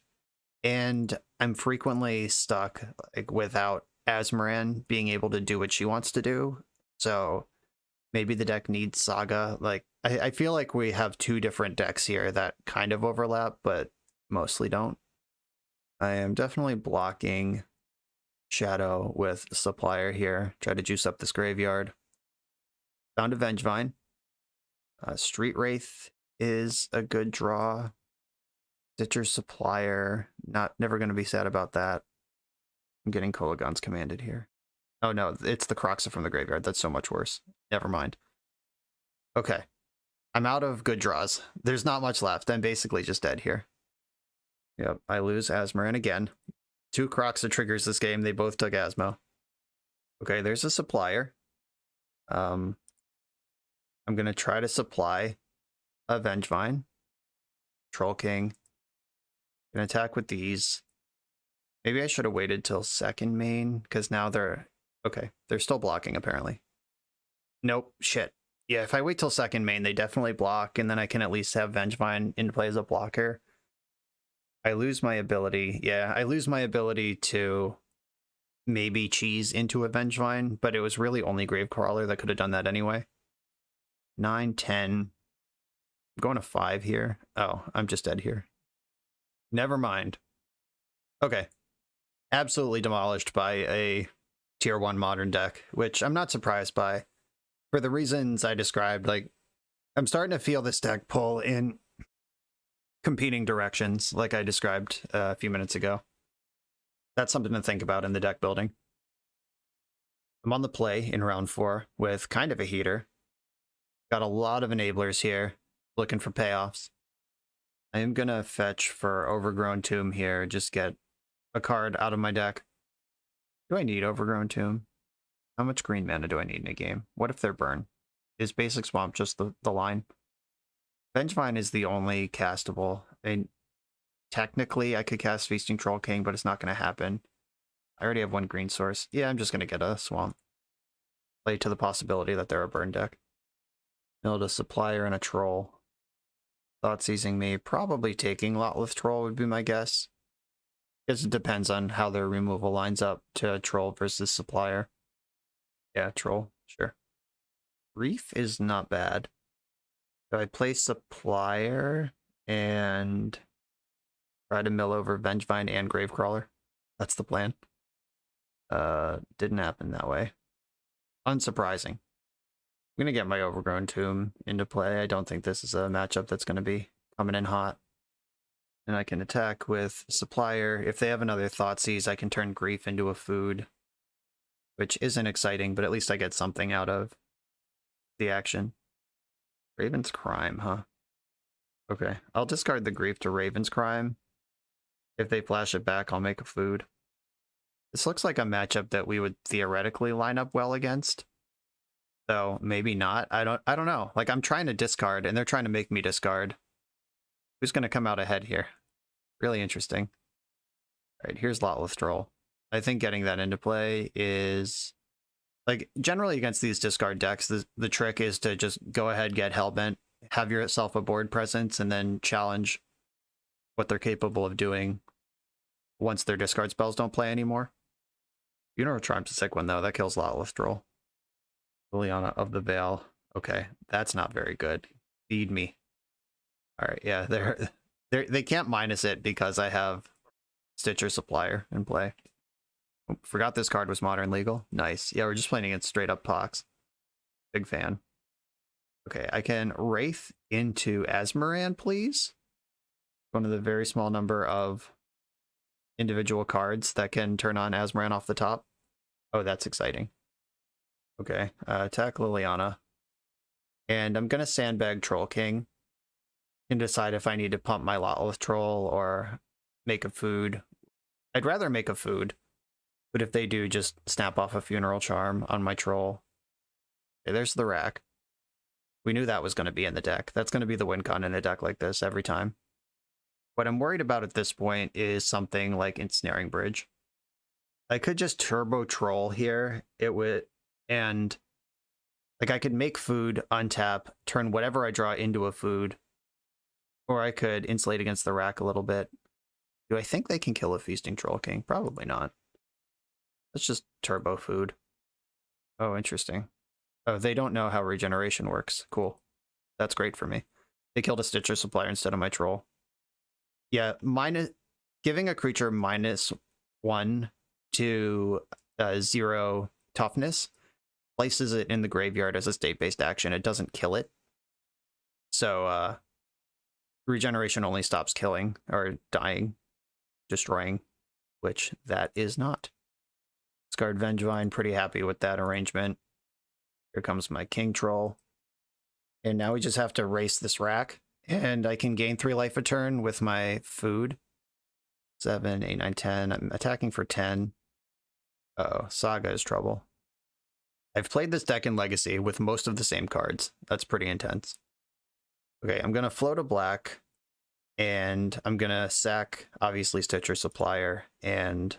And I'm frequently stuck like without Asmoran being able to do what she wants to do. So maybe the deck needs Saga. Like, I feel like we have two different decks here that kind of overlap, but mostly don't. I am definitely blocking Shadow with Supplier here. Try to juice up this graveyard. Found a Vengevine. Street Wraith is a good draw. Stitcher's Supplier. Never going to be sad about that. I'm getting Kolaghan's Commanded here. Oh no, it's the Kroxa from the graveyard. That's so much worse. Never mind. Okay. I'm out of good draws. There's not much left. I'm basically just dead here. Yep, I lose Asmoran again. 2 Kroxa triggers this game. They both took Asmo. Okay, there's a Supplier. I'm going to try to supply a Vengevine. Troll King. Gonna attack with these. Maybe I should have waited till second main, because now they're... Okay, they're still blocking, apparently. Nope, shit. Yeah, if I wait till second main, they definitely block, and then I can at least have Vengevine in play as a blocker. I lose my ability. Yeah, I lose my ability to maybe cheese into a Vengevine, but it was really only Gravecrawler that could have done that anyway. 9, 10. I'm going to 5 here. Oh, I'm just dead here. Never mind. Okay. Absolutely demolished by a tier 1 modern deck, which I'm not surprised by. For the reasons I described, like, I'm starting to feel this deck pull in competing directions, like I described a few minutes ago. That's something to think about in the deck building. I'm on the play in round 4 with kind of a heater. Got a lot of enablers here, looking for payoffs. I am going to fetch for Overgrown Tomb here, just get a card out of my deck. Do I need Overgrown Tomb? How much green mana do I need in a game? What if they're burn? Is Basic Swamp just the line? Vengevine is the only castable. And technically, I could cast Feasting Troll King, but it's not going to happen. I already have 1 green source. Yeah, I'm just going to get a Swamp. Play to the possibility that they're a burn deck. Build a Supplier and a Troll. Thought seizing me. Probably taking Lotleth Troll would be my guess. Because it depends on how their removal lines up to Troll versus Supplier. Yeah, Troll, sure. Reef is not bad. So I play Supplier and try to mill over Vengevine and Gravecrawler. That's the plan. Didn't happen that way. Unsurprising. I'm going to get my Overgrown Tomb into play. I don't think this is a matchup that's going to be coming in hot. And I can attack with Supplier. If they have another Thoughtseize, I can turn Grief into a food. Which isn't exciting, but at least I get something out of the action. Raven's Crime, huh? Okay, I'll discard the Grief to Raven's Crime. If they flash it back, I'll make a food. This looks like a matchup that we would theoretically line up well against. So maybe not. I don't know. Like, I'm trying to discard, and they're trying to make me discard. Who's going to come out ahead here? Really interesting. All right, here's Lotleth Troll. I think getting that into play is... Like, generally against these discard decks, the trick is to just go ahead, get Hellbent, have yourself a board presence, and then challenge what they're capable of doing once their discard spells don't play anymore. Funeral Triumph's a sick one, though. That kills Lotleth Troll. Liliana of the Veil. Okay, that's not very good. Feed me. All right, yeah, they can't minus it because I have Stitcher Supplier in play. Oh, forgot this card was modern legal. Nice. Yeah, we're just playing against straight up Pox. Big fan. Okay, I can Wraith into Asmoran, please. One of the very small number of individual cards that can turn on Asmoran off the top. Oh, that's exciting. Okay, attack Liliana. And I'm going to sandbag Troll King and decide if I need to pump my Lotleth Troll or make a food. I'd rather make a food, but if they do, just snap off a Funeral Charm on my Troll. Okay, there's the rack. We knew that was going to be in the deck. That's going to be the win con in a deck like this every time. What I'm worried about at this point is something like Ensnaring Bridge. I could just Turbo Troll here. It would, and like I could make food, untap, turn whatever I draw into a food, or I could insulate against the rack a little bit. Do I think they can kill a Feasting Troll King? Probably not. Let's just Turbo Food. Oh, interesting. Oh, they don't know how regeneration works. Cool. That's great for me. They killed a Stitcher Supplier instead of my Troll. Yeah, giving a creature -1 to 0 toughness places it in the graveyard as a state-based action. It doesn't kill it. So regeneration only stops killing or dying, destroying, which that is not. Discard Vengevine, pretty happy with that arrangement. Here comes my King Troll. And now we just have to race this rack. And I can gain 3 life a turn with my food. 7, 8, 9, 10. I'm attacking for 10. Uh-oh, Saga is trouble. I've played this deck in Legacy with most of the same cards. That's pretty intense. Okay, I'm going to float a black. And I'm going to sack, obviously, Stitcher Supplier. And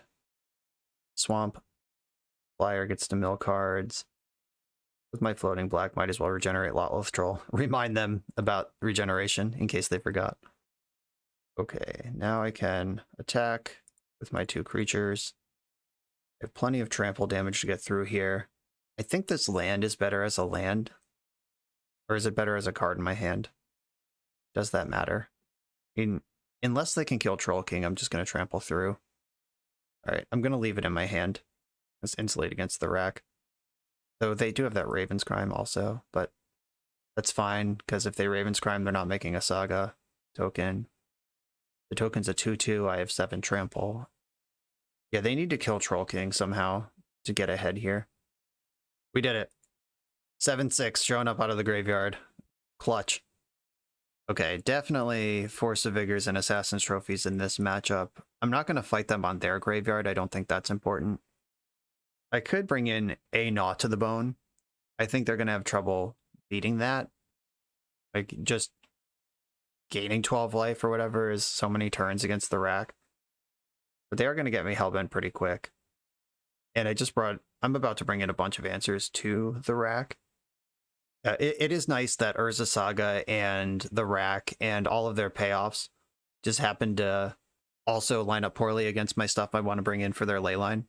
Swamp. Flyer gets to mill cards. With my floating black, might as well regenerate Lotleth Troll. Remind them about regeneration in case they forgot. Okay, now I can attack with my 2 creatures. I have plenty of trample damage to get through here. I think this land is better as a land. Or is it better as a card in my hand? Does that matter? Unless they can kill Troll King, I'm just going to trample through. Alright, I'm going to leave it in my hand. Let's insulate against the rack. So they do have that Raven's Crime also, but that's fine, because if they Raven's Crime, they're not making a Saga token. The token's a 2/2, I have 7 trample. Yeah, they need to kill Troll King somehow to get ahead here. We did it. 7/6 showing up out of the graveyard. Clutch. Okay, definitely Force of Vigors and Assassin's Trophies in this matchup. I'm not going to fight them on their graveyard, I don't think that's important. I could bring in a Gnaw to the Bone. I think they're going to have trouble beating that. Like, just gaining 12 life or whatever is so many turns against the rack. But they are going to get me hellbent pretty quick. And I'm about to bring in a bunch of answers to the rack. It is nice that Urza Saga and the rack and all of their payoffs just happen to also line up poorly against my stuff I want to bring in for their leyline.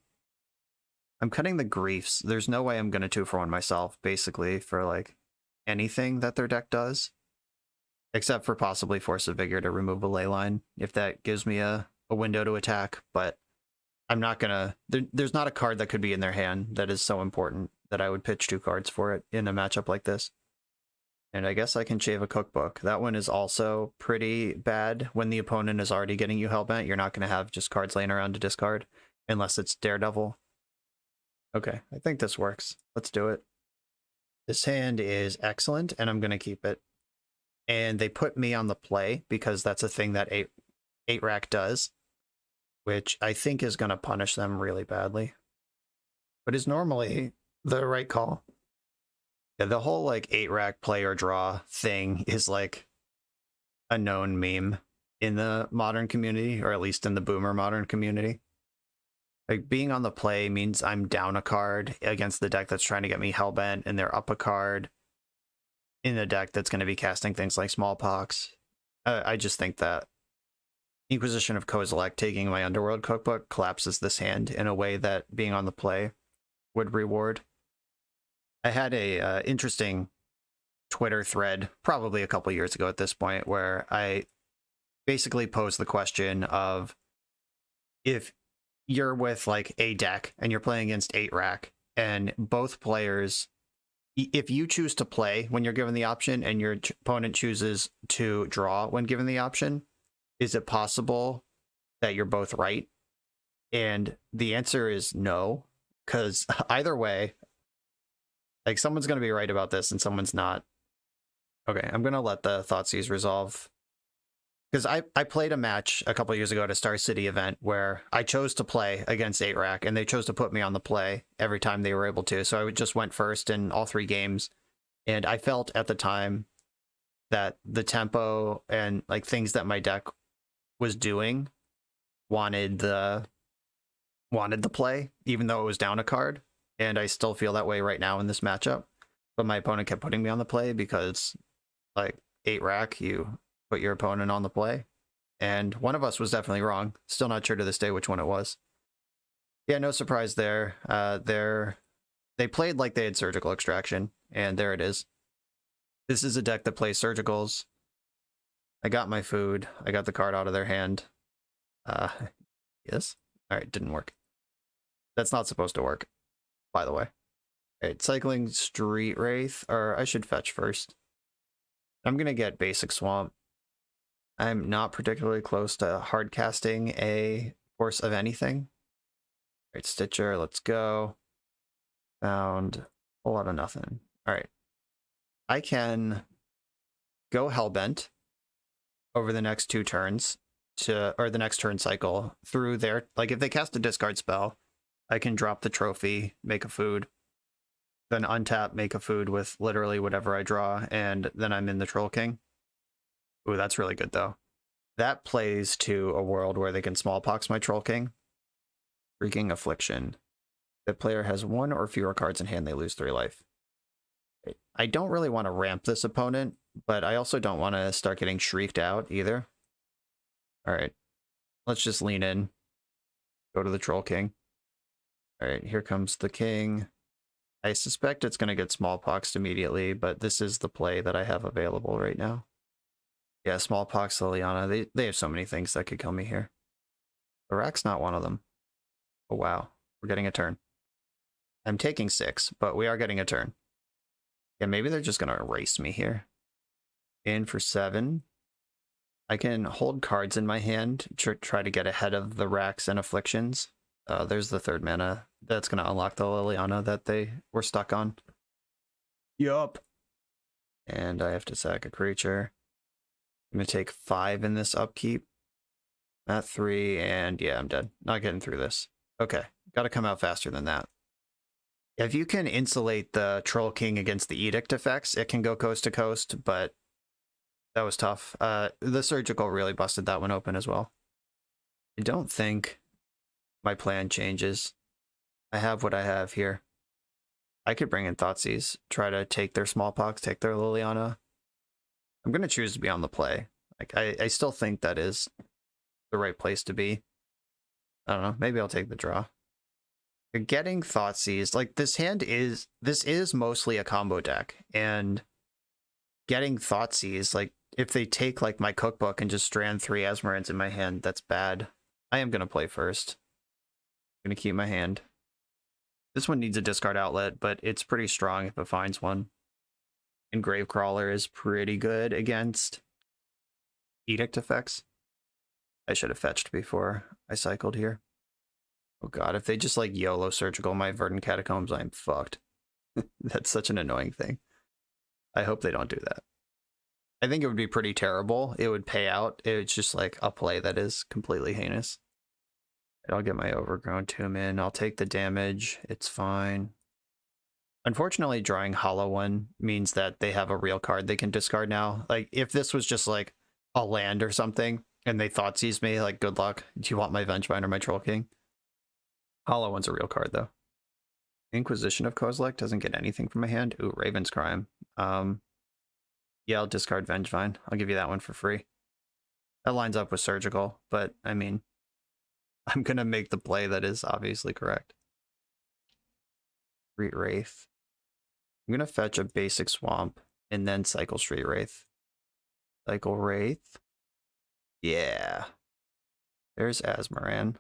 I'm cutting the Griefs. There's no way I'm going to 2-for-1 myself, basically, for like anything that their deck does. Except for possibly Force of Vigor to remove a leyline, if that gives me a window to attack. But I'm not going to... There's not a card that could be in their hand that is so important that I would pitch 2 cards for it in a matchup like this. And I guess I can shave a Cookbook. That one is also pretty bad. When the opponent is already getting you hellbent, you're not going to have just cards laying around to discard, unless it's Daredevil. Okay, I think this works. Let's do it. This hand is excellent, and I'm going to keep it. And they put me on the play, because that's a thing that 8 rack does, which I think is going to punish them really badly. But is normally the right call. Yeah, the whole like 8 rack play or draw thing is like a known meme in the modern community, or at least in the boomer modern community. Like, being on the play means I'm down a card against the deck that's trying to get me hellbent, and they're up a card in a deck that's going to be casting things like Smallpox. I just think that Inquisition of Kozilek taking my Underworld Cookbook collapses this hand in a way that being on the play would reward. I had a interesting Twitter thread probably a couple years ago at this point where I basically posed the question of if you're with like a deck and you're playing against 8-rack and both players, if you choose to play when you're given the option and your opponent chooses to draw when given the option, is it possible that you're both right? And the answer is no, because either way, like someone's going to be right about this and someone's not. Okay, I'm going to let the Thoughtseize resolve. Because I played a match a couple years ago at a Star City event where I chose to play against 8-rack and they chose to put me on the play every time they were able to. So I just went first in all 3 games. And I felt at the time that the tempo and like things that my deck was doing wanted the play, even though it was down a card. And I still feel that way right now in this matchup. But my opponent kept putting me on the play because like 8-rack, you put your opponent on the play. And one of us was definitely wrong. Still not sure to this day which one it was. Yeah, no surprise there. They played like they had Surgical Extraction, and there it is. This is a deck that plays Surgicals. I got my food. I got the card out of their hand. Yes? Alright, didn't work. That's not supposed to work, by the way. Alright, cycling Street Wraith, or I should fetch first. I'm gonna get Basic Swamp. I'm not particularly close to hard casting a Force of anything. Alright, Stitcher, let's go. Found a whole lot of nothing. Alright. I can go Hellbent over the next 2 turns or the next turn cycle through their, like if they cast a discard spell, I can drop the trophy, make a food, then untap, make a food with literally whatever I draw, and then I'm in the Troll King. Ooh, that's really good though. That plays to a world where they can smallpox my Troll King. Freaking Affliction. The player has 1 or fewer cards in hand, they lose 3 life. I don't really want to ramp this opponent, but I also don't want to start getting shrieked out either. Alright, let's just lean in. Go to the Troll King. Alright, here comes the King. I suspect it's going to get smallpoxed immediately, but this is the play that I have available right now. Yeah, smallpox Liliana. They have so many things that could kill me here. Hogaak's not one of them. Oh wow, we're getting a turn. I'm taking 6, but we are getting a turn. Yeah, maybe they're just going to erase me here. In for 7. I can hold cards in my hand to try to get ahead of the racks and afflictions. There's the 3rd mana. That's going to unlock the Liliana that they were stuck on. Yup. And I have to sack a creature. I'm going to take 5 in this upkeep. Not 3, and yeah, I'm dead. Not getting through this. Okay, got to come out faster than that. If you can insulate the Troll King against the Edict effects, it can go coast to coast, but that was tough. The Surgical really busted that one open as well. I don't think my plan changes. I have what I have here. I could bring in Thoughtseize, try to take their Smallpox, take their Liliana. I'm going to choose to be on the play. Like I still think that is the right place to be. I don't know. Maybe I'll take the draw. Getting Thoughtseize, like this is mostly a combo deck, and getting Thoughtseize, like if they take like my cookbook and just strand 3 Asmorans in my hand, that's bad. I am going to play first. I'm going to keep my hand. This one needs a discard outlet, but it's pretty strong if it finds one. And Gravecrawler is pretty good against Edict effects. I should have fetched before I cycled here. Oh god, if they just like YOLO Surgical my Verdant Catacombs, I'm fucked. That's such an annoying thing. I hope they don't do that. I think it would be pretty terrible. It would pay out. It's just like a play that is completely heinous. I'll get my Overgrown Tomb in. I'll take the damage. It's fine. Unfortunately, drawing Hollow One means that they have a real card they can discard now. Like, if this was just like a land or something, and they Thoughtseize me, like, good luck. Do you want my Vengevine or my Troll King? Hollow One's a real card, though. Inquisition of Kozilek doesn't get anything from my hand. Ooh, Raven's Crime. Yeah, I'll discard Vengevine. I'll give you that one for free. That lines up with Surgical, but, I mean, I'm gonna make the play that is obviously correct. Street Wraith. I'm going to fetch a basic swamp and then cycle Street Wraith. Cycle Wraith. Yeah. There's Asmoran.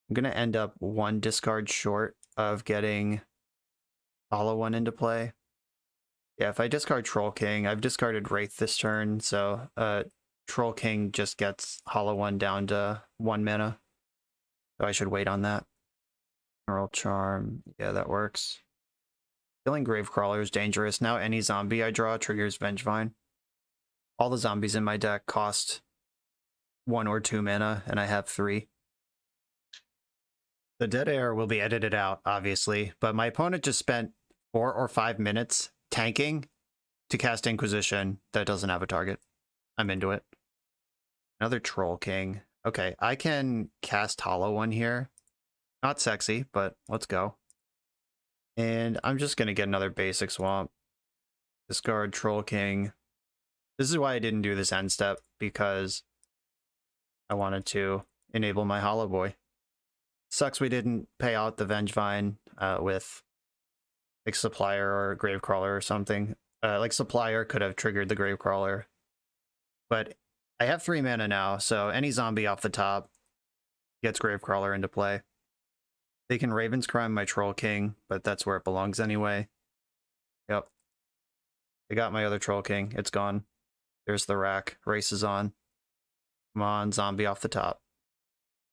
I'm going to end up one discard short of getting Hollow One into play. Yeah, if I discard Troll King, I've discarded Wraith this turn, so Troll King just gets Hollow One down to 1 mana. So I should wait on that. Moral Charm, yeah, that works. Killing Gravecrawler is dangerous. Now any zombie I draw triggers Vengevine. All the zombies in my deck cost 1 or 2 mana, and I have 3. The dead air will be edited out, obviously, but my opponent just spent 4 or 5 minutes tanking to cast Inquisition that doesn't have a target. I'm into it. Another Troll King. Okay, I can cast Hollow One here. Not sexy, but let's go. And I'm just going to get another basic swamp. Discard Troll King. This is why I didn't do this end step, because I wanted to enable my Hollow Boy. Sucks we didn't pay out the Vengevine with like Supplier or Gravecrawler or something. Like Supplier could have triggered the Gravecrawler. But I have 3 mana now, so any zombie off the top gets Gravecrawler into play. They can Raven's Crime my Troll King, but that's where it belongs anyway. Yep. I got my other Troll King. It's gone. There's the rack. Race is on. Come on, zombie off the top.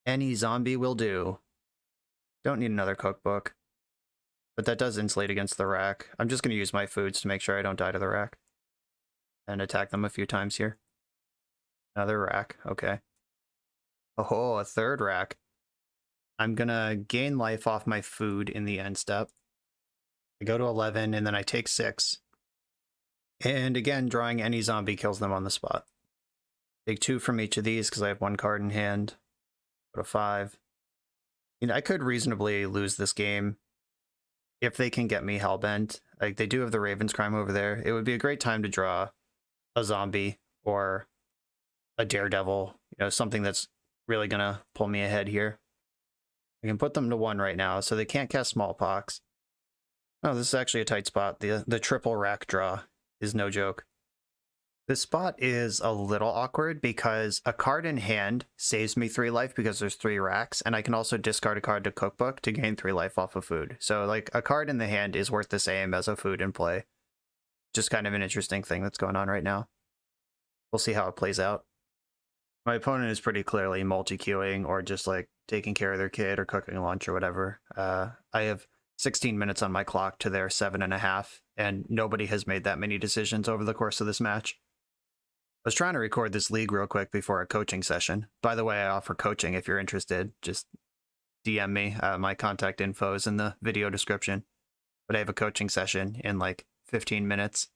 Any zombie will do. Don't need another cookbook. But that does insulate against the rack. I'm just going to use my foods to make sure I don't die to the rack. And attack them a few times here. Another rack. Okay. Oh, a third rack. I'm going to gain life off my food in the end step. I go to 11, and then I take 6. And again, drawing any zombie kills them on the spot. Take 2 from each of these because I have 1 card in hand. Go to 5. You know, I could reasonably lose this game if they can get me Hellbent. Like, they do have the Raven's Crime over there. It would be a great time to draw a zombie or a Daredevil, you know, something that's really going to pull me ahead here. I can put them to 1 right now, so they can't cast Smallpox. Oh, this is actually a tight spot. The triple rack draw is no joke. This spot is a little awkward because a card in hand saves me 3 life because there's 3 racks, and I can also discard a card to Cookbook to gain 3 life off of food. So, like, a card in the hand is worth the same as a food in play. Just kind of an interesting thing that's going on right now. We'll see how it plays out. My opponent is pretty clearly multi-queuing or just, like, taking care of their kid or cooking lunch or whatever. I have 16 minutes on my clock to their 7.5, and nobody has made that many decisions over the course of this match. I was trying to record this league real quick before a coaching session. By the way, I offer coaching if you're interested. Just DM me. My contact info is in the video description. But I have a coaching session in like 15 minutes.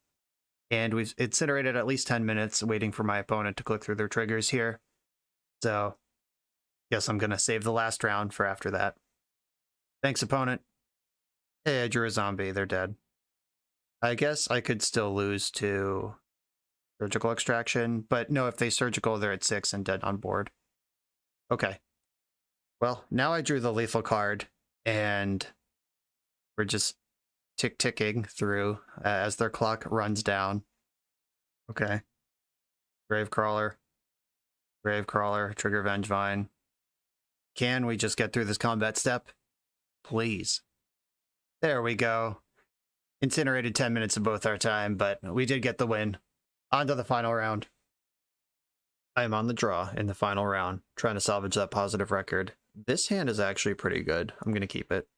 And we've incinerated at least 10 minutes waiting for my opponent to click through their triggers here. So, guess I'm going to save the last round for after that. Thanks, opponent. Hey, I drew a zombie. They're dead. I guess I could still lose to Surgical Extraction, but no, if they surgical, they're at 6 and dead on board. Okay. Well, now I drew the lethal card, and we're just ticking through as their clock runs down. Okay. Gravecrawler, trigger Vengevine. Can we just get through this combat step? Please. There we go. Incinerated 10 minutes of both our time, but we did get the win. On to the final round. I am on the draw in the final round, trying to salvage that positive record. This hand is actually pretty good. I'm going to keep it.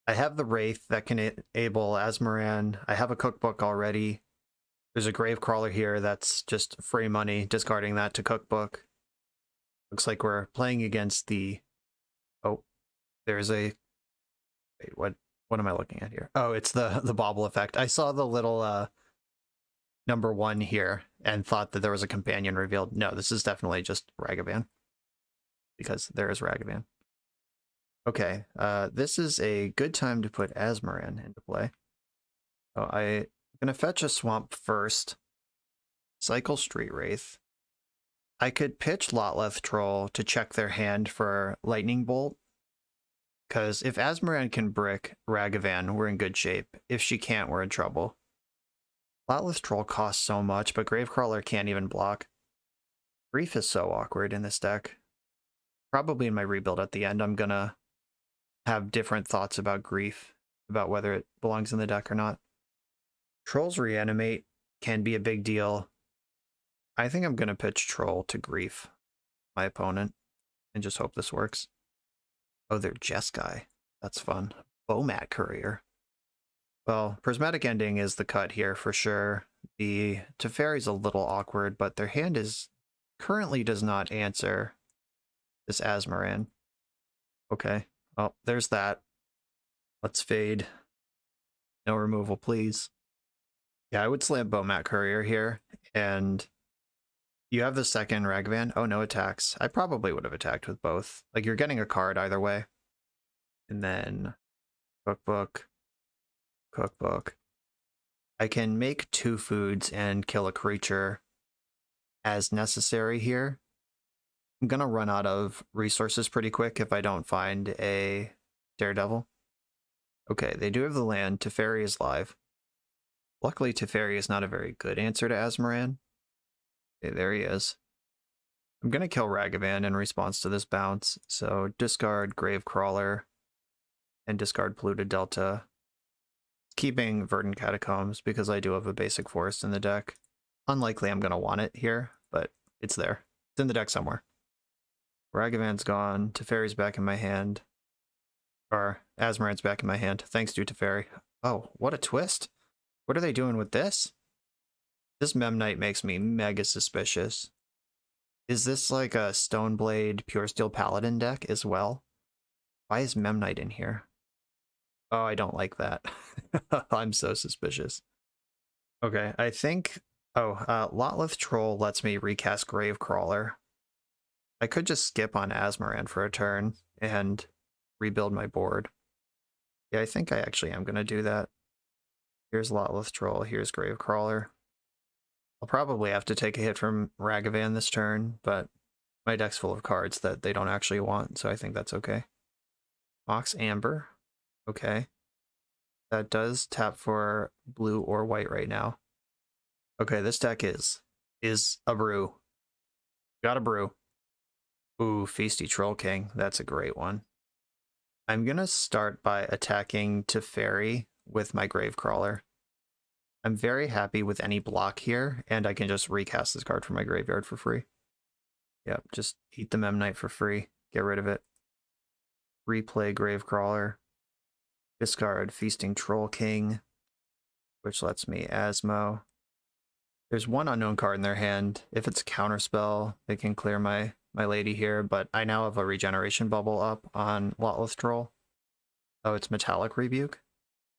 I have the Wraith that can enable Asmoran. I have a cookbook already. There's a Gravecrawler here that's just free money, discarding that to cookbook. Looks like we're playing against the... Oh, there's a... Wait, what am I looking at here? Oh, it's the bobble effect. I saw the little... number 1 here and thought that there was a companion revealed. No, this is definitely just Ragavan because there is Ragavan. Okay, this is a good time to put Asmoran into play. So I'm going to fetch a swamp first, cycle Street Wraith. I could pitch Lotleth Troll to check their hand for Lightning Bolt, Because if Asmoran can brick Ragavan, we're in good shape. If she can't, we're in trouble. Lotless Troll costs so much, but Gravecrawler can't even block. Grief is so awkward in this deck. Probably in my rebuild at the end, I'm gonna have different thoughts about Grief, about whether it belongs in the deck or not. Trolls Reanimate can be a big deal. I think I'm gonna pitch Troll to Grief, my opponent, and just hope this works. Oh, they're Jeskai. That's fun. Bomat Courier. Well, Prismatic Ending is the cut here for sure. The Teferi's a little awkward, but their hand currently does not answer this Asmoran. Okay, well, there's that. Let's fade. No removal, please. Yeah, I would slam Bomat Courier here, and you have the second Ragavan. Oh, no attacks. I probably would have attacked with both. Like, you're getting a card either way. And then Cookbook. I can make 2 foods and kill a creature as necessary here. I'm gonna run out of resources pretty quick if I don't find a Daredevil. Okay, they do have the land. Teferi is live. Luckily, Teferi is not a very good answer to Asmoran. Okay, there he is. I'm gonna kill Ragavan in response to this bounce, so discard Gravecrawler and discard Polluted Delta. Keeping Verdant Catacombs because I do have a basic forest in the deck. Unlikely I'm going to want it here, but it's there. It's in the deck somewhere. Ragavan's gone. Teferi's back in my hand. Or Asmoran's back in my hand. Thanks to Teferi. Oh, what a twist. What are they doing with this? This Memnite makes me mega suspicious. Is this like a Stoneblade Pure Steel Paladin deck as well? Why is Memnite in here? Oh, I don't like that. I'm so suspicious. Okay, I think... Oh, Lotless Troll lets me recast Gravecrawler. I could just skip on Asmoran for a turn and rebuild my board. Yeah, I think I actually am going to do that. Here's Lotless Troll, here's Gravecrawler. I'll probably have to take a hit from Ragavan this turn, but my deck's full of cards that they don't actually want, so I think that's okay. Mox Amber. Okay. That does tap for blue or white right now. Okay, this deck is a brew. Got a brew. Ooh, Feisty Troll King. That's a great one. I'm gonna start by attacking Teferi with my Gravecrawler. I'm very happy with any block here, and I can just recast this card from my graveyard for free. Yep, just eat the Memnite for free. Get rid of it. Replay Gravecrawler. Discard Feasting Troll King, which lets me Asmo. There's one unknown card in their hand. If it's a counterspell, they can clear my lady here, but I now have a regeneration bubble up on Lotless Troll. Oh, it's Metallic Rebuke?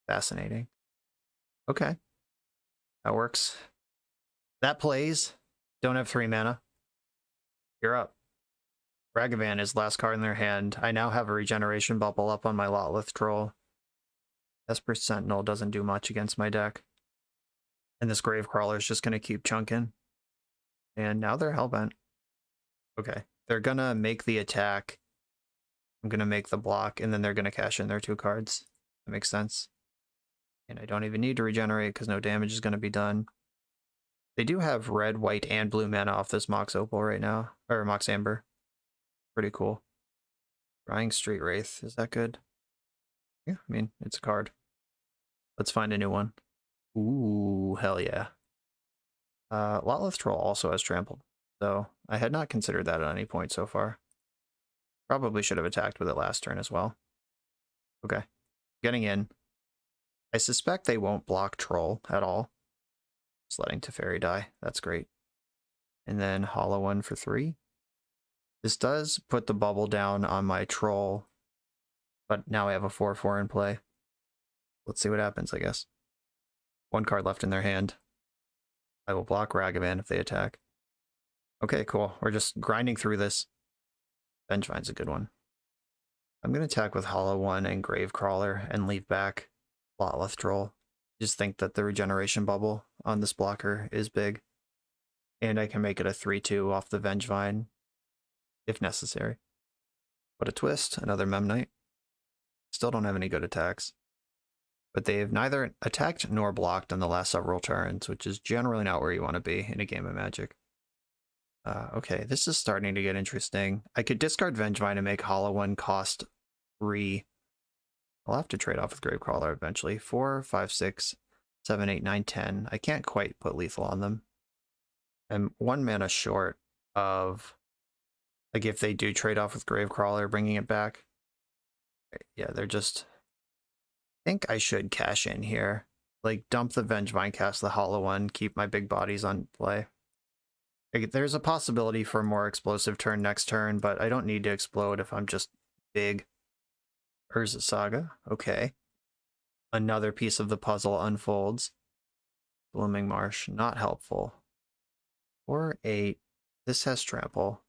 Fascinating. Okay. That works. That plays. Don't have 3 mana. You're up. Ragavan is last card in their hand. I now have a regeneration bubble up on my Lotless Troll. Esper Sentinel doesn't do much against my deck. And this Gravecrawler is just going to keep chunking. And now they're Hellbent. Okay. They're going to make the attack. I'm going to make the block, and then they're going to cash in their 2 cards. That makes sense. And I don't even need to regenerate because no damage is going to be done. They do have red, white, and blue mana off this Mox Opal right now. Or Mox Amber. Pretty cool. Drying Street Wraith. Is that good? Yeah, I mean, it's a card. Let's find a new one. Ooh, hell yeah. Lotless Troll also has trampled, so I had not considered that at any point so far. Probably should have attacked with it last turn as well. Okay, getting in. I suspect they won't block Troll at all. Just letting Teferi die. That's great. And then Hollow one for 3. This does put the bubble down on my Troll, but now I have a 4/4 in play. Let's see what happens, I guess. 1 card left in their hand. I will block Ragavan if they attack. Okay, cool. We're just grinding through this. Vengevine's a good one. I'm going to attack with Hollow one and Gravecrawler and leave back Lotless Troll. Just think that the regeneration bubble on this blocker is big. And I can make it a 3/2 off the Vengevine if necessary. What a twist. Another Memnite. Still don't have any good attacks. But they have neither attacked nor blocked on the last several turns, which is generally not where you want to be in a game of Magic. Okay, this is starting to get interesting. I could discard Vengevine and make Hollow One cost 3. I'll have to trade off with Gravecrawler eventually. 4, 5, 6, 7, 8, 9, 10. I can't quite put lethal on them. I'm 1 mana short of, like, if they do trade off with Gravecrawler, bringing it back. Yeah, they're just... I think I should cash in here. Like, dump the Vengevine, cast the Hollow One, keep my big bodies on play. Like, there's a possibility for a more explosive turn next turn, but I don't need to explode if I'm just big. Urza Saga, okay. Another piece of the puzzle unfolds. Blooming Marsh, not helpful. 4, 8. This has trample.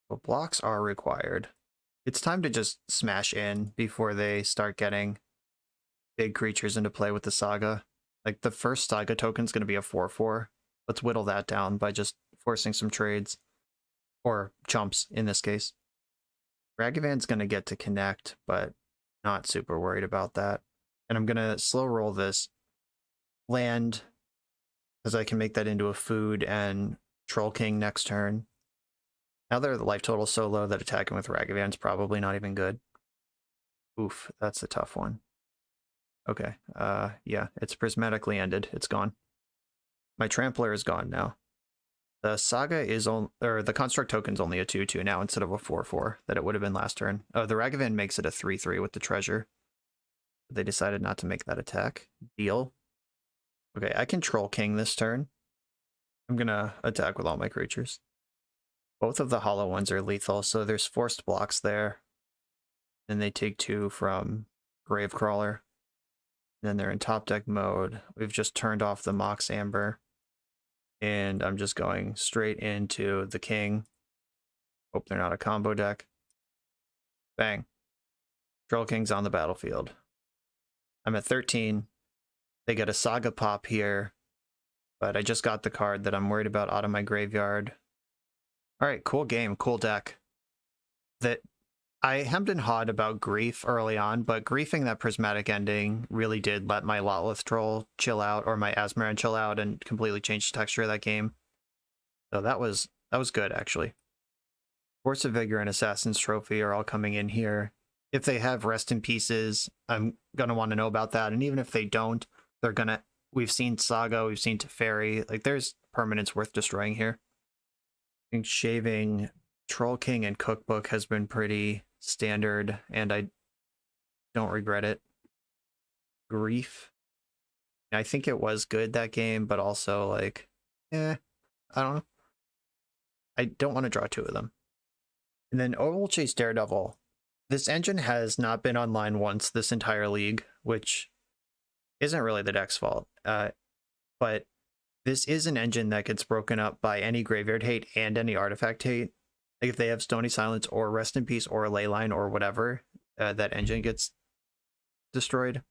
But blocks are required. It's time to just smash in before they start getting big creatures into play with the Saga. Like, the first Saga token's going to be a 4/4. Let's whittle that down by just forcing some trades. Or chumps, in this case. Ragavan's going to get to connect, but not super worried about that. And I'm going to slow roll this land, because I can make that into a food and Troll King next turn. Now the life total so low that attacking with Ragavan's probably not even good. Oof, that's a tough one. Okay, yeah, it's prismatically ended. It's gone. My Trampler is gone now. The Saga is on, or the Construct token's only a 2/2 now instead of a 4/4 that it would have been last turn. Oh, the Ragavan makes it a 3/3 with the treasure. They decided not to make that attack. Deal. Okay, I can Troll King this turn. I'm gonna attack with all my creatures. Both of the Hollow Ones are lethal, so there's forced blocks there. And they take 2 from Gravecrawler. Then they're in top deck mode. We've just turned off the Mox Amber. And I'm just going straight into the King. Hope they're not a combo deck. Bang. Troll King's on the battlefield. I'm at 13. They get a Saga pop here. But I just got the card that I'm worried about out of my graveyard. Alright, cool game, cool deck. That I hemmed and hawed about Grief early on, but griefing that prismatic ending really did let my Lotleth Troll chill out, or my Asmoran chill out, and completely change the texture of that game. So that was good, actually. Force of Vigor and Assassin's Trophy are all coming in here. If they have Rest in Pieces, I'm gonna want to know about that. And even if they don't, they're gonna... We've seen Saga, we've seen Teferi. Like, there's permanents worth destroying here. I think shaving Troll King and Cookbook has been pretty standard, and I don't regret it. Grief. I think it was good, that game, but also, like, I don't know. I don't want to draw 2 of them. And then Oval Chase Daredevil. This engine has not been online once this entire league, which isn't really the deck's fault. But this is an engine that gets broken up by any graveyard hate and any artifact hate. Like, if they have Stony Silence or Rest in Peace or Leyline or whatever, that engine gets destroyed.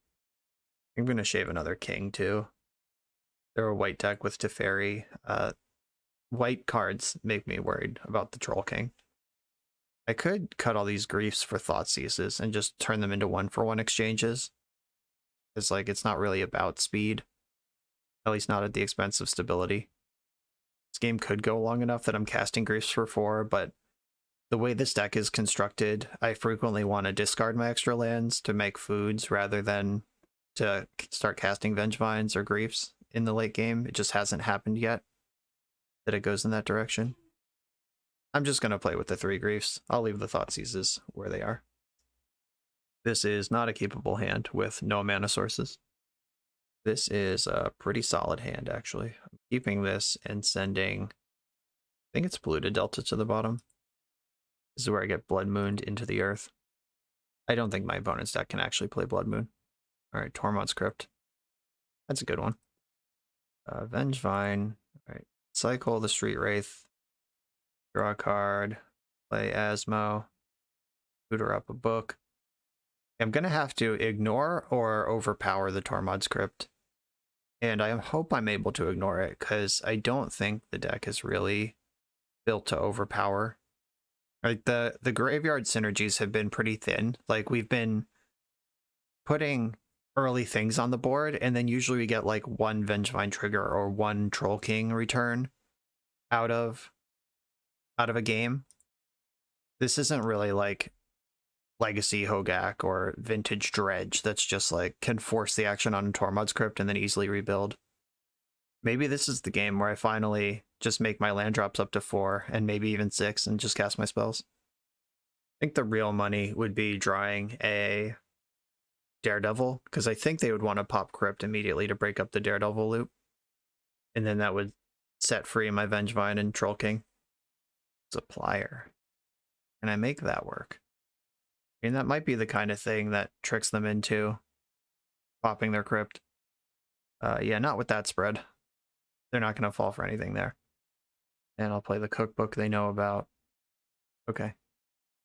I'm going to shave another King, too. They're a white deck with Teferi. White cards make me worried about the Troll King. I could cut all these Griefs for Thoughtseizes and just turn them into 1-for-1 exchanges. It's like, it's not really about speed. At least not at the expense of stability. This game could go long enough that I'm casting Griefs for 4, but the way this deck is constructed, I frequently want to discard my extra lands to make foods rather than to start casting Vengevines or Griefs in the late game. It just hasn't happened yet that it goes in that direction. I'm just going to play with the 3 Griefs. I'll leave the Thoughtseizes where they are. This is not a keepable hand with no mana sources. This is a pretty solid hand, actually. I'm keeping this and sending, I think it's Polluted Delta to the bottom. This is where I get Blood Mooned into the earth. I don't think my opponent's deck can actually play Blood Moon. Alright, Tormod's Crypt. That's a good one. Vengevine. Alright, cycle the Street Wraith. Draw a card. Play Asmo. Tutor up a book. I'm going to have to ignore or overpower the Tormod's Crypt. And I hope I'm able to ignore it, because I don't think the deck is really built to overpower. Like, the graveyard synergies have been pretty thin. Like, we've been putting early things on the board, and then usually we get like one Vengevine trigger or one Troll King return out of a game. This isn't really like Legacy Hogaak or Vintage Dredge that's just like can force the action on a Tormod's Crypt and then easily rebuild. Maybe this is the game where I finally just make my land drops up to 4 and maybe even 6 and just cast my spells. I think the real money would be drawing a Daredevil, because I think they would want to pop Crypt immediately to break up the Daredevil loop. And then that would set free my Vengevine and Troll King. Supplier. Can I make that work? I mean, that might be the kind of thing that tricks them into popping their Crypt. Yeah, not with that spread. They're not going to fall for anything there. And I'll play the cookbook they know about. Okay.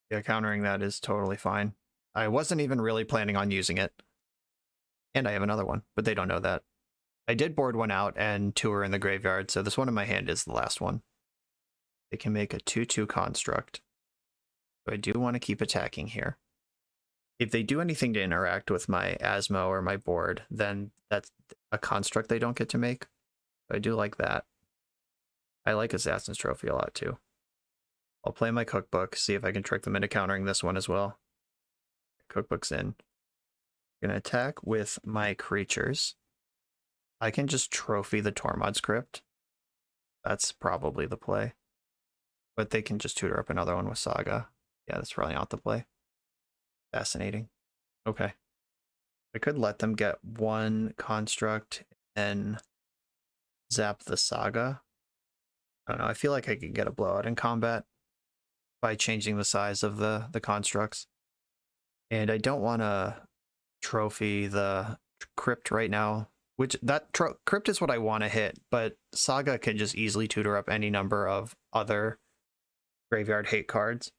Yeah, countering that is totally fine. I wasn't even really planning on using it. And I have another one, but they don't know that. I did board one out and 2 are in the graveyard, so this one in my hand is the last one. They can make a 2/2 construct. So I do want to keep attacking here. If they do anything to interact with my Asmo or my board, then that's a construct they don't get to make. So I do like that. I like Assassin's Trophy a lot too. I'll play my cookbook, see if I can trick them into countering this one as well. Cookbook's in. I'm going to attack with my creatures. I can just trophy the Tormod's Crypt. That's probably the play. But they can just tutor up another one with Saga. Yeah, that's probably not the play. Fascinating. Okay. I could let them get one construct and zap the Saga. I don't know. I feel like I could get a blowout in combat by changing the size of the constructs. And I don't want to trophy the Crypt right now, which that Crypt is what I want to hit, but Saga can just easily tutor up any number of other graveyard hate cards.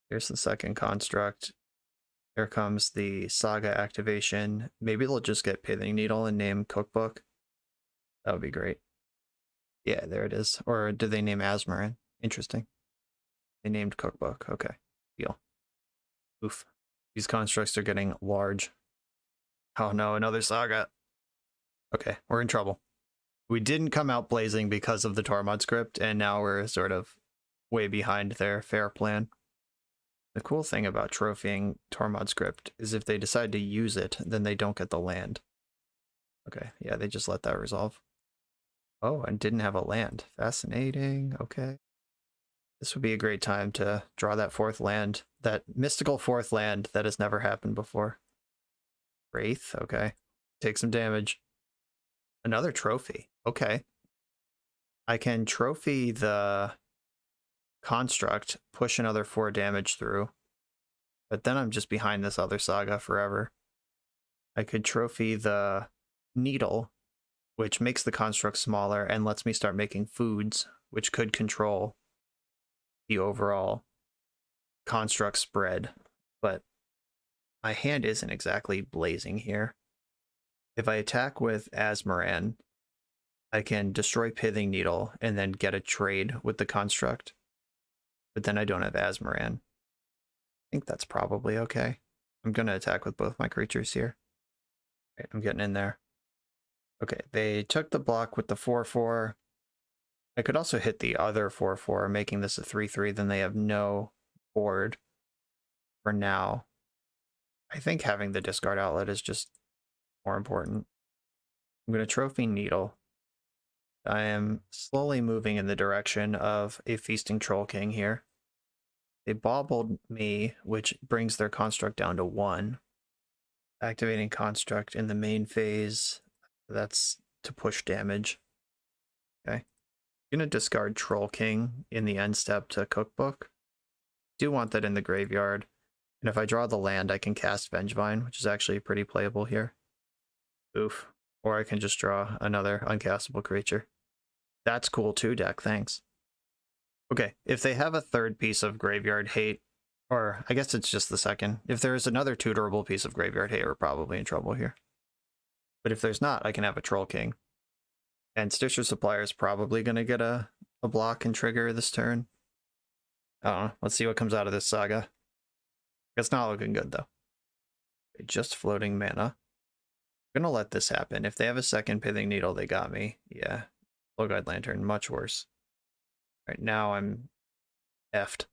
Here's the second construct. Here comes the Saga activation. Maybe they'll just get Pithing Needle and name Cookbook. That would be great. Yeah, there it is. Or did they name Asmoran? Interesting. They named Cookbook. Okay. Deal. Oof. These constructs are getting large. Oh no, another Saga. Okay, we're in trouble. We didn't come out blazing because of the Tormod's Crypt, and now we're sort of way behind their fair plan. The cool thing about trophying Tormod's Crypt is if they decide to use it, then they don't get the land. Okay, yeah, they just let that resolve. Oh, and didn't have a land. Fascinating. Okay. This would be a great time to draw that 4th land, that mystical 4th land that has never happened before. Wraith, okay. Take some damage. Another trophy. Okay. I can trophy the construct, push another 4 damage through, but then I'm just behind this other Saga forever. I could trophy the needle, which makes the construct smaller and lets me start making foods, which could control the overall construct spread, but my hand isn't exactly blazing here. If I attack with Asmoran, I can destroy Pithing Needle and then get a trade with the construct. But then I don't have Asmoran. I think that's probably okay. I'm going to attack with both my creatures here. Okay, I'm getting in there. Okay, they took the block with the 4/4. I could also hit the other 4/4, making this a 3/3, then they have no board for now. I think having the discard outlet is just more important. I'm going to trophy Needle. I am slowly moving in the direction of a Feasting Troll King here. They bobbled me, which brings their construct down to 1. Activating construct in the main phase. That's to push damage. Okay. I'm going to discard Troll King in the end step to Cookbook. Do want that in the graveyard. And if I draw the land, I can cast Vengevine, which is actually pretty playable here. Oof. Or I can just draw another uncastable creature. That's cool too, deck, thanks. Okay, if they have a 3rd piece of graveyard hate, or I guess it's just the 2nd. If there is another tutorable piece of graveyard hate, we're probably in trouble here. But if there's not, I can have a Troll King. And Stitcher Supplier is probably going to get a block and trigger this turn. I don't know. Let's see what comes out of this Saga. It's not looking good, though. Just floating mana. I'm gonna let this happen. If they have a second Pithing Needle, they got me. Yeah. Golgari Lantern, much worse. Right now I'm effed.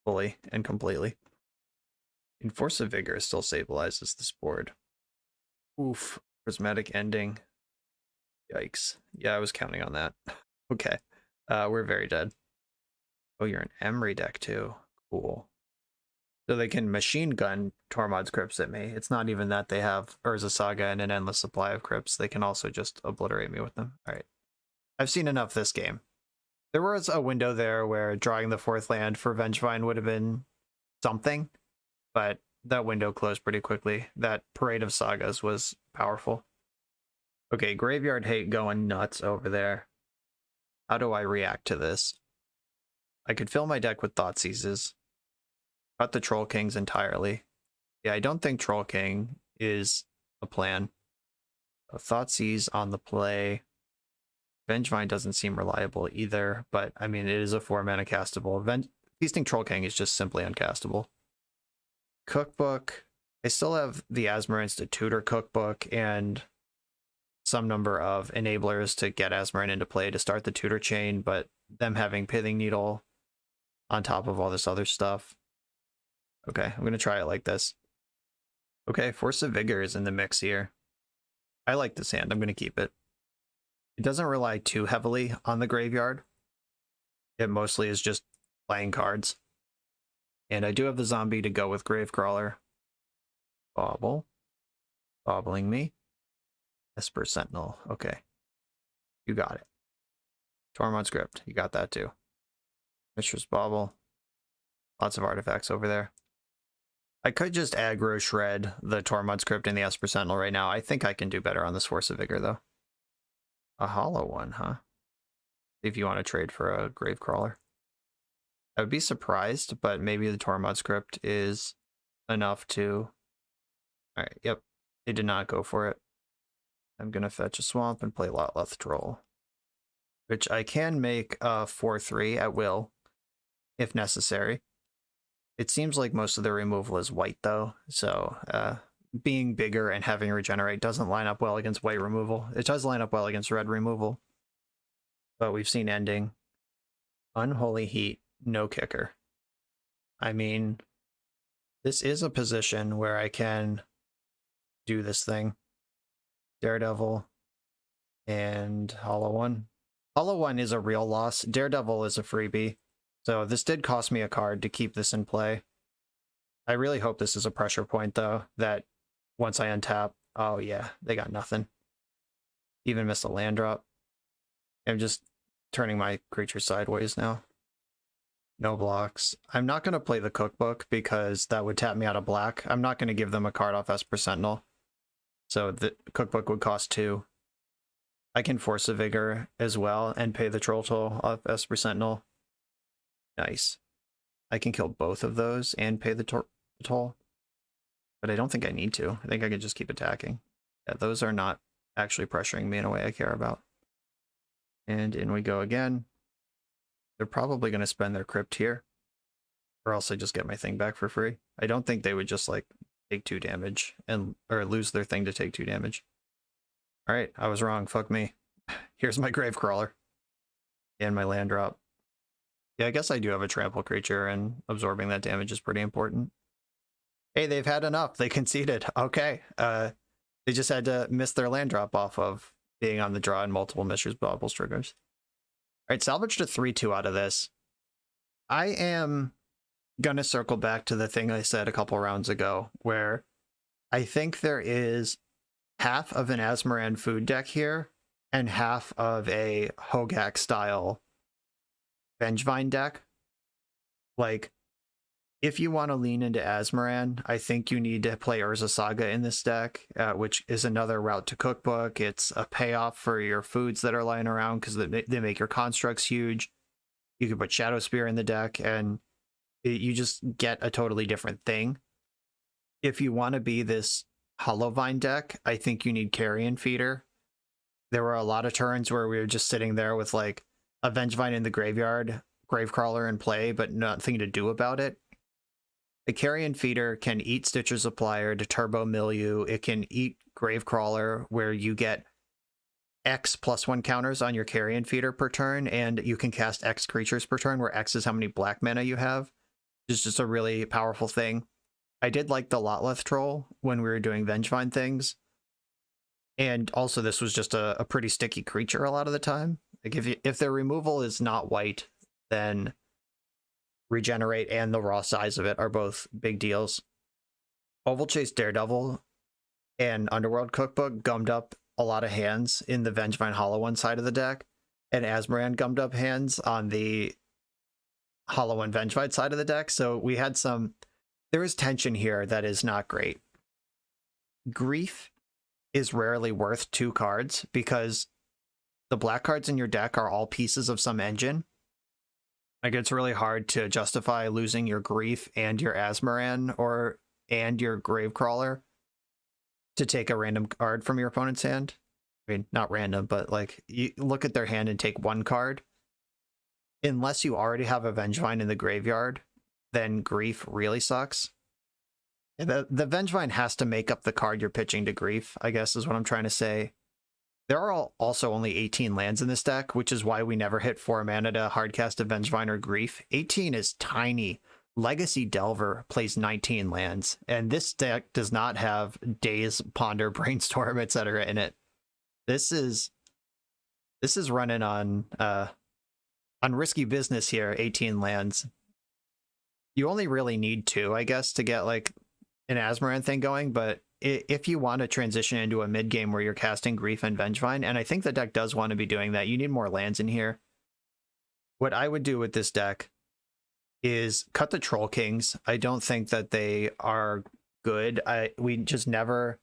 Fully and completely. Force of Vigor still stabilizes this board. Oof. Prismatic Ending. Yikes. Yeah, I was counting on that. Okay. We're very dead. Oh, you're an Emery deck too. Cool. So they can machine gun Tormod's Crypts at me. It's not even that they have Urza Saga and an endless supply of Crypts. They can also just obliterate me with them. Alright. I've seen enough this game. There was a window there where drawing the 4th land for Vengevine would have been something, but that window closed pretty quickly. That Parade of Sagas was powerful. Okay, Graveyard Hate going nuts over there. How do I react to this? I could fill my deck with Thoughtseizes. Cut the Troll Kings entirely. Yeah, I don't think Troll King is a plan. Thoughtseize on the play. Vengevine doesn't seem reliable either, but I mean, it is a 4-mana castable. Feasting Troll King is just simply uncastable. Cookbook. I still have the Asmorans to tutor Cookbook and some number of enablers to get Asmoran into play to start the tutor chain, but them having Pithing Needle on top of all this other stuff. Okay, I'm going to try it like this. Okay, Force of Vigor is in the mix here. I like this hand. I'm going to keep it. It doesn't rely too heavily on the graveyard. It mostly is just playing cards. And I do have the zombie to go with Gravecrawler. Bobble. Bobbling me. Esper Sentinel. Okay. You got it. Tormod's Crypt. You got that too. Mishra's Bauble. Lots of artifacts over there. I could just aggro shred the Tormod's Crypt and the Esper Sentinel right now. I think I can do better on this Force of Vigor though. A hollow one, huh? If you want to trade for a Gravecrawler. I would be surprised, but maybe the Tormod's Crypt is enough to... Alright, yep. They did not go for it. I'm going to fetch a swamp and play Lotleth Troll. Which I can make a 4-3 at will, if necessary. It seems like most of the removal is white, though, so being bigger and having regenerate doesn't line up well against white removal. It does line up well against red removal, but we've seen ending. Unholy Heat, no kicker. I mean, this is a position where I can do this thing. Daredevil and Hollow One. Hollow One is a real loss. Daredevil is a freebie. So this did cost me a card to keep this in play. I really hope this is a pressure point, though, that once I untap... Oh, yeah, they got nothing. Even missed a land drop. I'm just turning my creature sideways now. No blocks. I'm not going to play the Cookbook because that would tap me out of black. I'm not going to give them a card off Esper Sentinel. So the Cookbook would cost 2. I can Force a Vigor as well and pay the Troll Toll off Esper Sentinel. Nice. I can kill both of those and pay the toll. But I don't think I need to. I think I can just keep attacking. Yeah, those are not actually pressuring me in a way I care about. And in we go again. They're probably going to spend their crypt here. Or else I just get my thing back for free. I don't think they would just like take 2 damage or lose their thing to take 2 damage. Alright, I was wrong. Fuck me. Here's my Gravecrawler. And my land drop. Yeah, I guess I do have a trample creature, and absorbing that damage is pretty important. Hey, they've had enough. They conceded. Okay. They just had to miss their land drop off of being on the draw and multiple Mishra's Bauble triggers. All right, salvaged a 3-2 out of this. I am going to circle back to the thing I said a couple rounds ago, where I think there is half of an Asmoran food deck here and half of a Hogaak style Vengevine deck. Like, if you want to lean into Asmoran, I think you need to play Urza Saga in this deck, which is another route to Cookbook. It's a payoff for your foods that are lying around because they make your constructs huge. You can put Shadow Spear in the deck, and you just get a totally different thing. If you want to be this Hollowvine deck, I think you need Carrion Feeder. There were a lot of turns where we were just sitting there with like a Vengevine in the graveyard, Gravecrawler in play, but nothing to do about it. The Carrion Feeder can eat Stitcher Supplier to turbo mill you. It can eat Gravecrawler, where you get X +1 counters on your Carrion Feeder per turn, and you can cast X creatures per turn, where X is how many black mana you have. It's just a really powerful thing. I did like the Lotleth Troll when we were doing Vengevine things. And also this was just a pretty sticky creature a lot of the time. Like if their removal is not white, then Regenerate and the raw size of it are both big deals. Oval Chase Daredevil and Underworld Cookbook gummed up a lot of hands in the Vengevine Hollow One side of the deck, and Asmoran gummed up hands on the Hollow One Vengevine side of the deck. So we had there is tension here that is not great. Grief is rarely worth 2 cards because the black cards in your deck are all pieces of some engine. Like, it's really hard to justify losing your Grief and your Asmoran and your Gravecrawler to take a random card from your opponent's hand. I mean, not random, but like, you look at their hand and take 1 card. Unless you already have a Vengevine in the graveyard, then Grief really sucks. The Vengevine has to make up the card you're pitching to Grief, I guess is what I'm trying to say. There are also only 18 lands in this deck, which is why we never hit 4 mana to hardcast a Vengevine or Grief. 18 is tiny. Legacy Delver plays 19 lands, and this deck does not have Daze, Ponder, Brainstorm, etc. in it. This is running on risky business here, 18 lands. You only really need 2, I guess, to get like an Asmoran thing going, but if you want to transition into a mid game where you're casting Grief and Vengevine, and I think the deck does want to be doing that, you need more lands in here. What I would do with this deck is cut the Troll Kings. I don't think that they are good. We just never...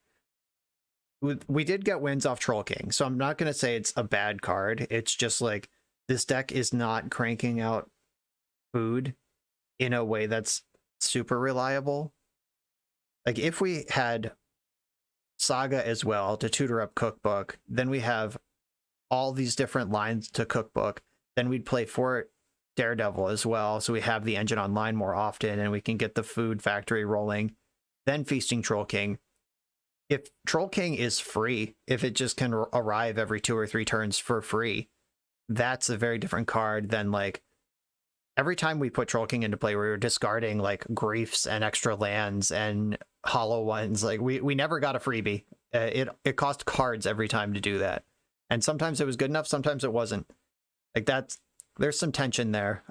We did get wins off Troll King, so I'm not going to say it's a bad card. It's just like, this deck is not cranking out food in a way that's super reliable. Like, if we had Saga as well to tutor up Cookbook, then we have all these different lines to Cookbook, then we'd play for Daredevil as well, so we have the engine online more often, and we can get the food factory rolling, then Feasting Troll King. If Troll King is free, if it just can arrive every 2 or 3 turns for free, that's a very different card than, like, every time we put Troll King into play, we were discarding like Griefs and extra lands and Hollow Ones. Like, we never got a freebie. It cost cards every time to do that, and sometimes it was good enough, sometimes it wasn't. Like, there's some tension there.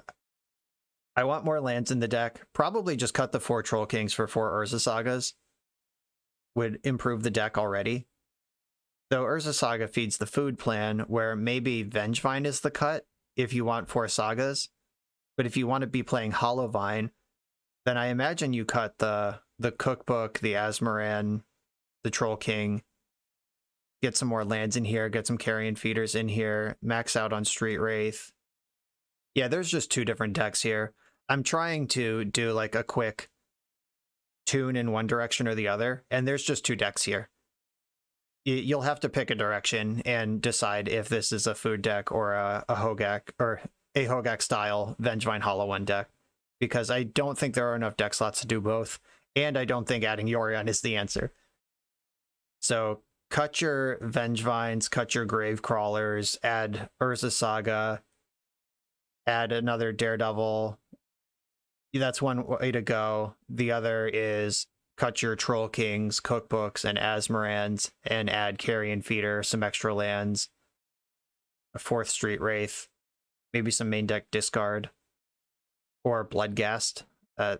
I want more lands in the deck. Probably just cut the 4 Troll Kings for 4 Urza Sagas would improve the deck already. So Urza Saga feeds the food plan, where maybe Vengevine is the cut if you want 4 Sagas. But if you want to be playing Hollowvine, then I imagine you cut the Cookbook, the Asmoran, the Troll King, get some more lands in here, get some Carrion Feeders in here, max out on Street Wraith. Yeah, there's just 2 different decks here. I'm trying to do like a quick tune in one direction or the other, and there's just 2 decks here. You'll have to pick a direction and decide if this is a food deck or a Hogaak, or a Hogaak style Vengevine Hollow One deck, because I don't think there are enough deck slots to do both, and I don't think adding Yorion is the answer. So cut your Vengevines, cut your Gravecrawlers, add Urza Saga, add another Daredevil. That's one way to go. The other is cut your Troll Kings, Cookbooks, and Asmorans, and add Carrion Feeder, some extra lands, a 4th Street Wraith, maybe some main deck discard, or Bloodghast.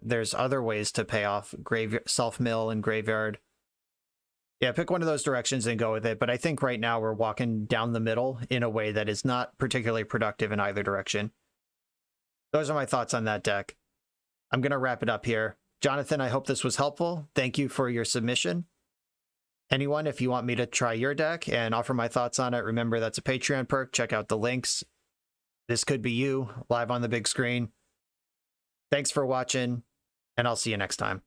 There's other ways to pay off self-mill and graveyard. Yeah, pick one of those directions and go with it, but I think right now we're walking down the middle in a way that is not particularly productive in either direction. Those are my thoughts on that deck. I'm going to wrap it up here. Jonathan, I hope this was helpful. Thank you for your submission. Anyone, if you want me to try your deck and offer my thoughts on it, remember that's a Patreon perk. Check out the links. This could be you, live on the big screen. Thanks for watching, and I'll see you next time.